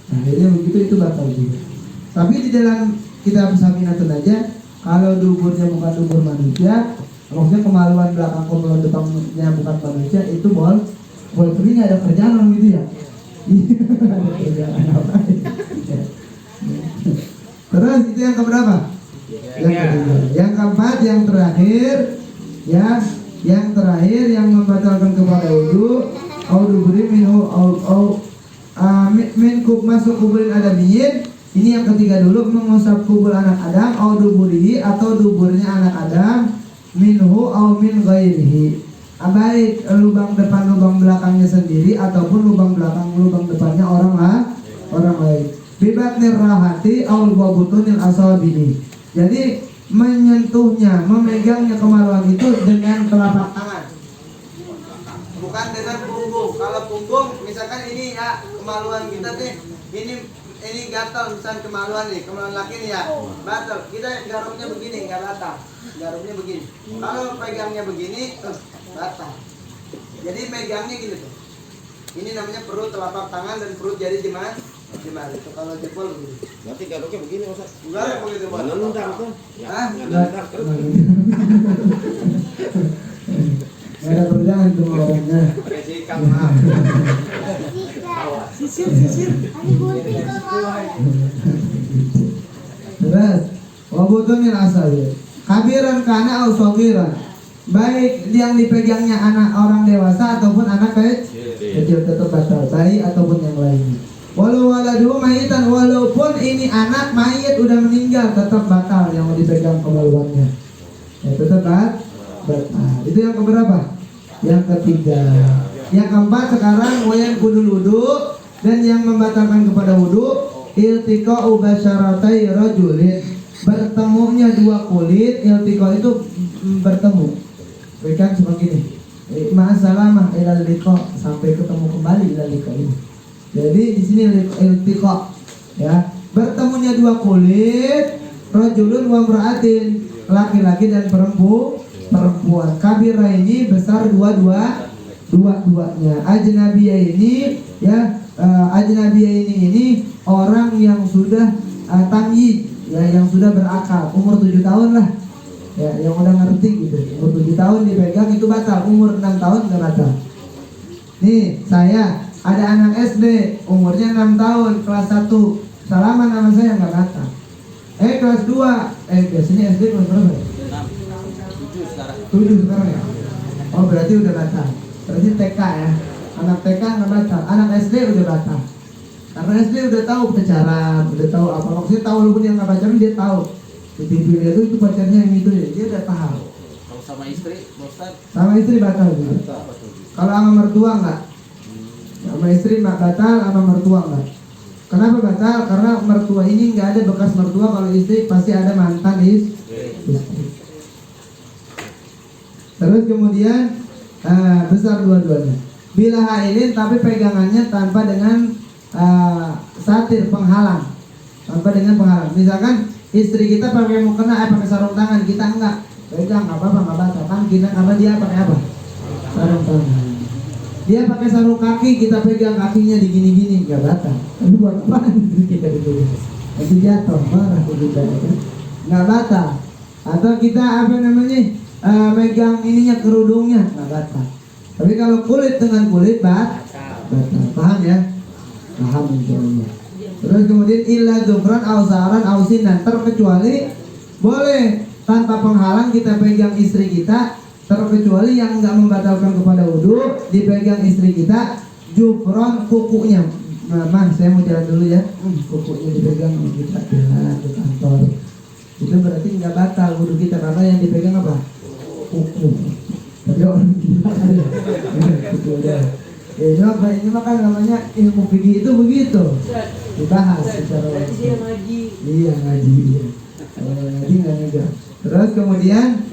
Akhirnya begitu itu batal juga. Tapi di dalam kitab Safinatun aja, kalau duburnya bukan dubur manusia, maksudnya kemaluan belakang kemaluan depannya bukan manusia, itu boleh tapi nggak ada kerjaan orang gitu ya. Ada kerjaan apa? Ya. Terus itu yang keberapa? Yang ketiga. Yang keempat, yang terakhir, ya, yang terakhir yang membatalkan kepada wudu, au duburi minhu au min kub masuk kuburin adamiyin. Ini yang ketiga dulu, mengusap kubur anak Adam, au duburihi atau duburnya anak Adam, minhu au min ghairihi. Baik lubang depan lubang belakangnya sendiri ataupun lubang belakang lubang depannya orang lain. Bibat nirrahati au wabutunil asabihi. Jadi menyentuhnya, memegangnya kemaluan itu dengan telapak tangan, bukan dengan punggung. Kalau punggung, misalkan ini ya kemaluan kita nih, ini gatal misalkan kemaluan nih, kemaluan laki nih ya, batal. Kita garuknya begini, nggak batal. Garuknya begini. Kalau pegangnya begini, batal. Jadi megangnya gini tuh. Ini namanya perut telapak tangan dan perut jari jemari. Itu kalau jempol begini. Berarti garuknya begini Ustaz. Enggak begitu Pak. Nendang tuh. Hah? Nendang terus. Nggak ada kerjaan tuh orangnya. Pakai sikat maaf. Sisir. Ada gunting kalau Terus wabutunil asal kabiran kana au sagiran. Baik yang dipegangnya anak orang dewasa ataupun anak kecil tetap batal, bayi ataupun yang lainnya. Walau waladu mayitan, walaupun ini anak mayit udah meninggal tetap batal yang mau dipegang kemaluannya. Ya tetap batal. Itu yang keberapa? Yang ketiga. Yang keempat sekarang wayan kudul wudu, dan yang membatalkan kepada wudu iltiqa'u basyaratai rajulin. Bertemunya dua kulit, iltiqa itu bertemu. Berikan seperti ini. Ma'asalamah ilal liqa, sampai ketemu kembali ilal liqa ini. Jadi di sini iltiqa, ya, bertemunya dua kulit, rajulun wa imra'atin, laki-laki dan perempuan. Kabira ini besar dua-duanya. Ajnabiyah ini, ya, ajnabiyah ini orang yang sudah tamyiz, ya, yang sudah berakal, umur 7 tahun lah. Ya, yang udah ngerti gitu. Umur 7 tahun dipegang itu batal, umur 6 tahun nggak batal. Nih, saya ada anak SD, umurnya 6 tahun, kelas 1, salaman sama saya nggak batal. Kelas 2, biasanya SD kelas berapa ya? 7 sekarang ya? Oh berarti udah batal. Berarti TK ya. Anak TK nggak batal, anak SD udah batal. Karena SD udah tahu pacaran, udah tahu apa, maksudnya tahu walaupun yang nggak pacaran dia tahu. Di TV dia itu pacarnya yang itu ya, dia udah paham. Kalau sama istri, Ustaz? Sama istri batal juga. Kalau sama mertua enggak? Sama istri batal, sama mertua enggak. Kenapa batal? Karena mertua ini enggak ada bekas mertua, kalau istri pasti ada mantan istri. Terus kemudian besar dua-duanya. Bila hailin tapi pegangannya tanpa dengan satir penghalang. Tanpa dengan penghalang. Misalkan istri kita pakai mukena, pakai sarung tangan, kita enggak. Pegang enggak apa-apa, enggak batal. Kan kita karena dia pakai apa? Sarung tangan. Dia pakai sarung kaki, kita pegang kakinya digini-gini, enggak batal. Tapi buat apa kita begini? Nanti jatuh, marah kita, kan? Enggak batal. Atau kita apa namanya? Megang ininya kerudungnya, enggak batal. Tapi kalau kulit dengan kulit batal. Paham ya? Paham insyaallah. Terus kemudian illa dzufran aw sa'ran aw sinan, terkecuali boleh tanpa penghalang kita pegang istri kita, terkecuali yang enggak membatalkan kepada wudu, dipegang istri kita jufron kukunya. Mama, saya mau jalan dulu ya. Kukunya dipegang sama kita jalan ke kantor. Itu berarti enggak batal wudu kita karena yang dipegang apa? Kuku. Tapi orang gila kan ya. Kuku udah. Ini mah kan namanya ilmu fikih itu begitu. Dibahas secara langsung. Iya ngaji. Ngaji nggak ngejar. Terus kemudian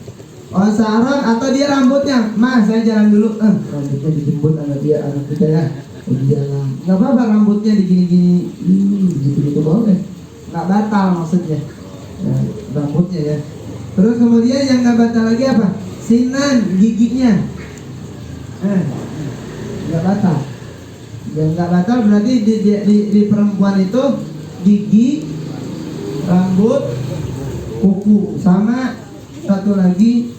saran atau dia rambutnya, mas saya jalan dulu. Rambutnya dijemput anak kita ya. Jalan. Nggak apa-apa rambutnya digini-gini. Gitu-gitu boleh. Nggak batal maksudnya. Ya, rambutnya ya. Terus kemudian yang nggak batal lagi apa? Sinan giginya. Nggak batal. Yang nggak batal berarti di perempuan itu gigi, rambut, kuku, sama satu lagi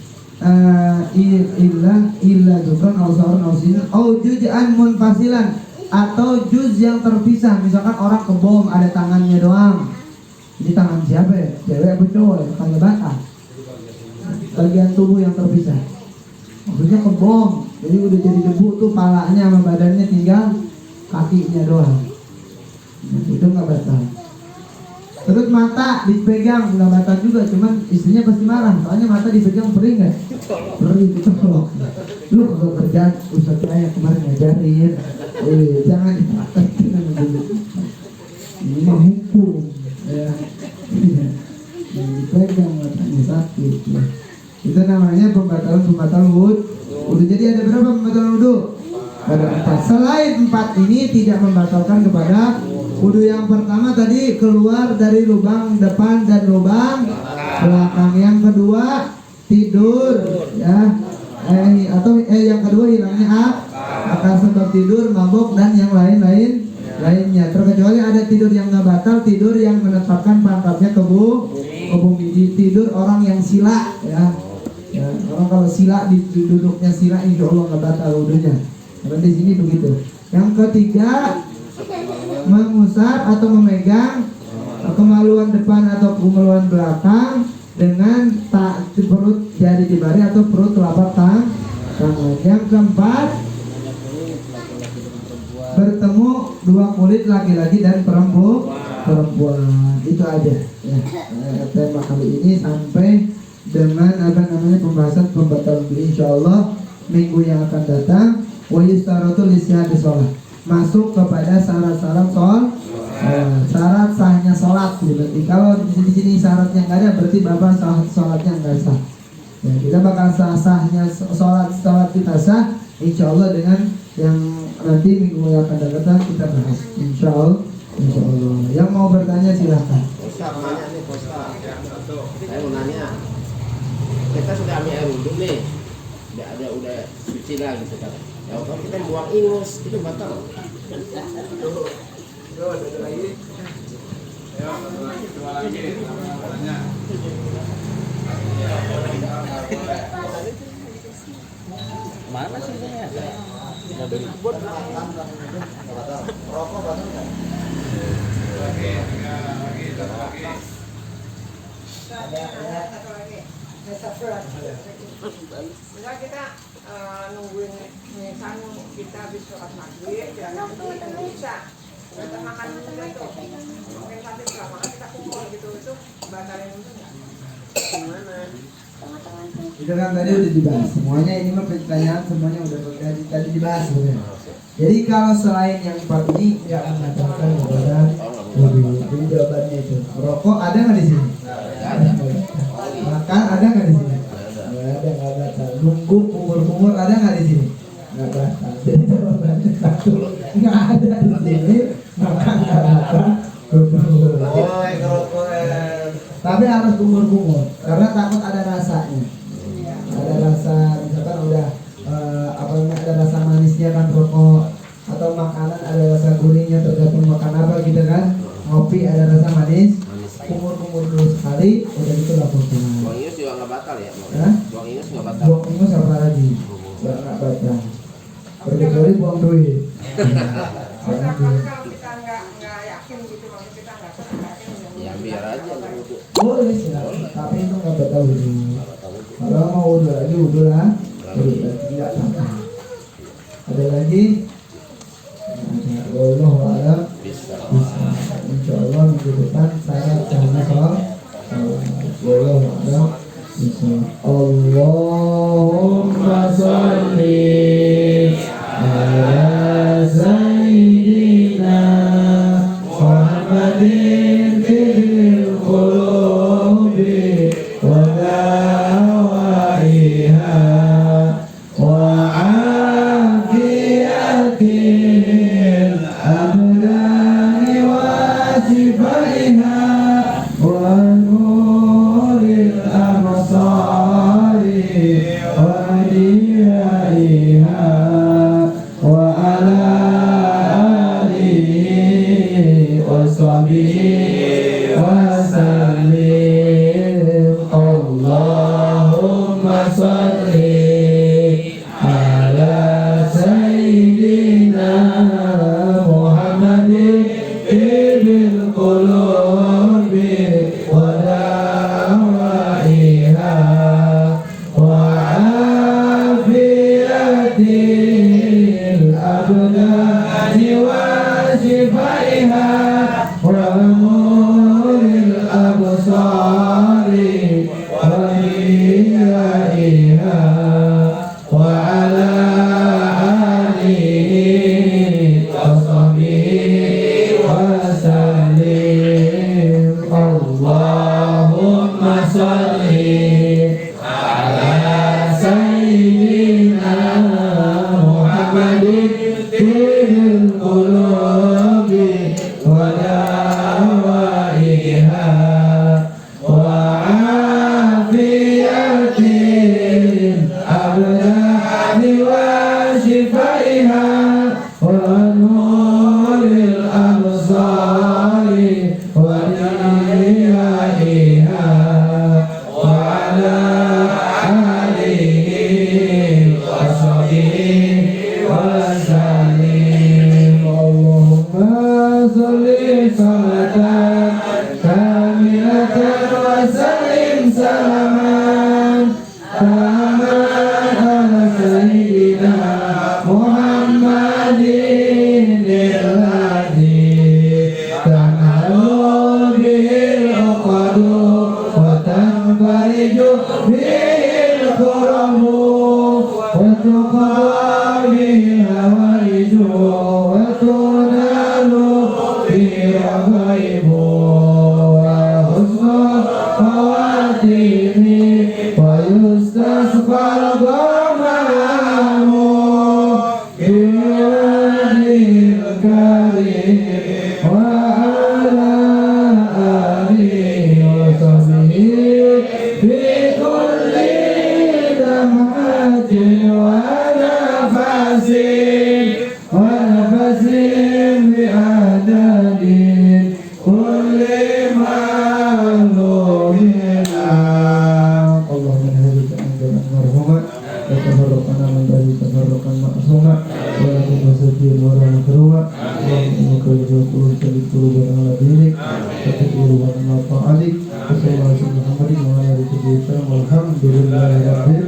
illa dzukran aw sa'ran aw sinan aw juz'an munfasilan, atau juz yang terpisah. Misalkan orang kebom ada tangannya doang. Ini tangan siapa ya? Cewek atau cowok ya? Kan batal. Bagian tubuh yang terpisah. Maksudnya kebom. Jadi udah jadi debu tuh palanya sama badannya, tinggal kakinya doang. Itu nggak batal. Terus mata dipegang nggak batal juga, cuman istrinya pasti marah. Soalnya mata dipegang perih nggak? Perih ditolak. Lu kalau kerjaan Ustaz saya kemarin ngajarin, jangan dipraktekin dulu. Ini hukum, ya. Dipegang matanya sakit. Ya. Itu namanya pembatalan wudhu. Jadi ada berapa pembatalan wudhu? Ada 4. Selain 4 ini tidak membatalkan kepada wudhu. Yang pertama tadi keluar dari lubang depan dan lubang belakang. Yang kedua tidur, ya. Yang kedua hilangnya akal sebab tidur, mabuk dan yang lainnya. Terkecuali ada tidur yang nggak batal, tidur yang menetapkan pangkatnya ke bumi. Tidur orang yang sila, ya. Orang kalau sila duduknya sila, insya Allah nggak batal wudhunya. Karena di sini begitu. Yang ketiga, mengusap atau memegang kemaluan depan atau kemaluan belakang dengan perut jari jemari atau perut telapak tangan. Yang keempat, bertemu dua kulit laki-laki dan perempuan. Itu aja ya. Tema kali ini sampai dengan pembahasan pembatalan wudhu, insyaallah minggu yang akan datang. Wa yustaratu li sihhati shalah, masuk kepada syarat-syarat syarat sahnya sholat. Berarti kalau di sini syaratnya nggak ada, berarti bapak sholatnya nggak sah. Ya, kita bakal sahnya sholat kita sah, insyaallah dengan yang nanti minggu yang akan datang kita bahas, insyaallah. Yang mau bertanya silahkan. Ustaz, nanya nih Ustaz. Saya mau nanya, kita sudah ambil air wudhu nih, udah suci lah gitu kan. Ya kalau kita buang ingus itu batal. Mana sih ini ya? Nggak beli. Rokok batal nggak? Enggak, kita nungguin misalnya kita habis sholat maghrib jangan bisa kita makan dulu tuh mungkin sampai setelah makan kita kumpul gitu, itu batalin itu enggak? Gimana? Itu kan tadi udah dibahas semuanya, ini mah pertanyaan semuanya udah tadi dibahas sebenarnya. Jadi kalau selain yang 4 ini tidak membatalkan kepada wudhu. Jadi jawabannya itu. Rokok ada nggak di sini? Ada. Makan ada nggak di sini? Nggak ada, nggak batal. Nunggu kumur ada nggak di sini? Nggak batal. Jadi jawabannya satu, nggak ada di sini. Makan nggak batal. Tapi harus kumur karena takut ada rasanya. Ada rasa, misalkan udah ada rasa manisnya kan rokok, atau makanan ada rasa gurihnya, tergantung makan apa gitu kan. Ngopi ada rasa manis, kumur dulu sekali, udah gitu lakukan. Buang ingus juga nggak batal ya? Buang ingus nggak batal. Buang ingus apa lagi? Nggak batal. Kecuali buang duit. Kalau kita nggak yakin gitu, maksud kita nggak yakin Ya biar aja wudhu. Boleh sih, tapi itu nggak batal wudhu. Kalau mau wudhu lagi wudhu lah. Tidak apa. Ada lagi? Allah alam. Bisa. Insyaallah minggu depan saya sama soal. Allah alam. Bisa. Allahumma sholli ala sayyidina Muhammadin fil qulubi wa dawaiha wa'afiyatil abdani wa sifaiha wa nuril absari wa diyaiha salli ala sayyidina Muhammadin bil qulubi wa dawaiha wa afiyatil abdani wa shifaiha wa nuril absari wa riyaiha wa ala alihi wa sahbihi wa sallim. Allahumma salli ala sayyidina Muhammadin fil qulubi wa dawaiha wa afiyatil abdani wa shifaiha wa nuril absari wa riyaiha wa ala alihi wa sahbihi wa sallim. Allahumma salli salatan kamilatan wa sallim salaman taman ala sayyidina Muhammadin alladhi tanhalu bihil uqadu wa tanfariju bihil khuramu wa tuqaa bihil hawaiju wa tunalu bihi raghaibu wa husnul khawatimi wa yustasqal ghamamu biwajhil karim wa ala alihi wa sahbihi fi kulli dam'atin wa nafasin bi adadin kulli ma'lumin. Allahumma hadika anjalan marhumah wa tafarraqana man ba'di tafarraqan ma'sumah wa la tumasajil wa la makrumah wa innaka al-ghafurur rahim qulubana ala dinik wa taquluna ala ta'alik wa sallallahu alaihi Muhammadin wa ala alihi wa sallam walhamdulillahi rabbil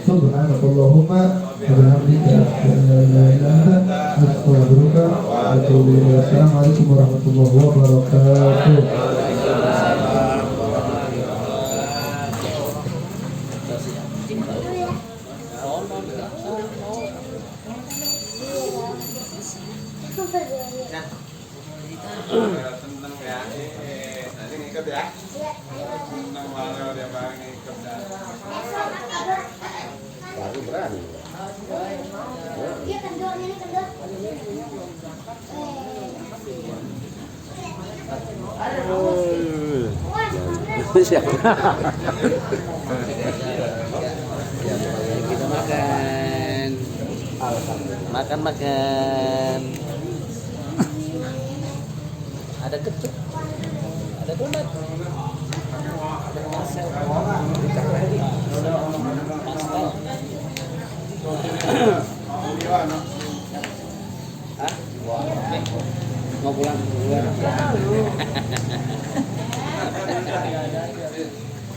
subhanakallahumma wa bihamdika asyhadu an la ilaha illa anta astaghfiruka wa atubu ilaik. Assalamualaikum warahmatullahi wabarakatuh. Seneng ya, nanti ngikut ya. Seneng walau dia bareng ngikut dah. Baru berani. Dia kendor, ini kendor. Kita makan. Makan. Ada kecut, ada donat, ada pastel, Hah? Mau pulang?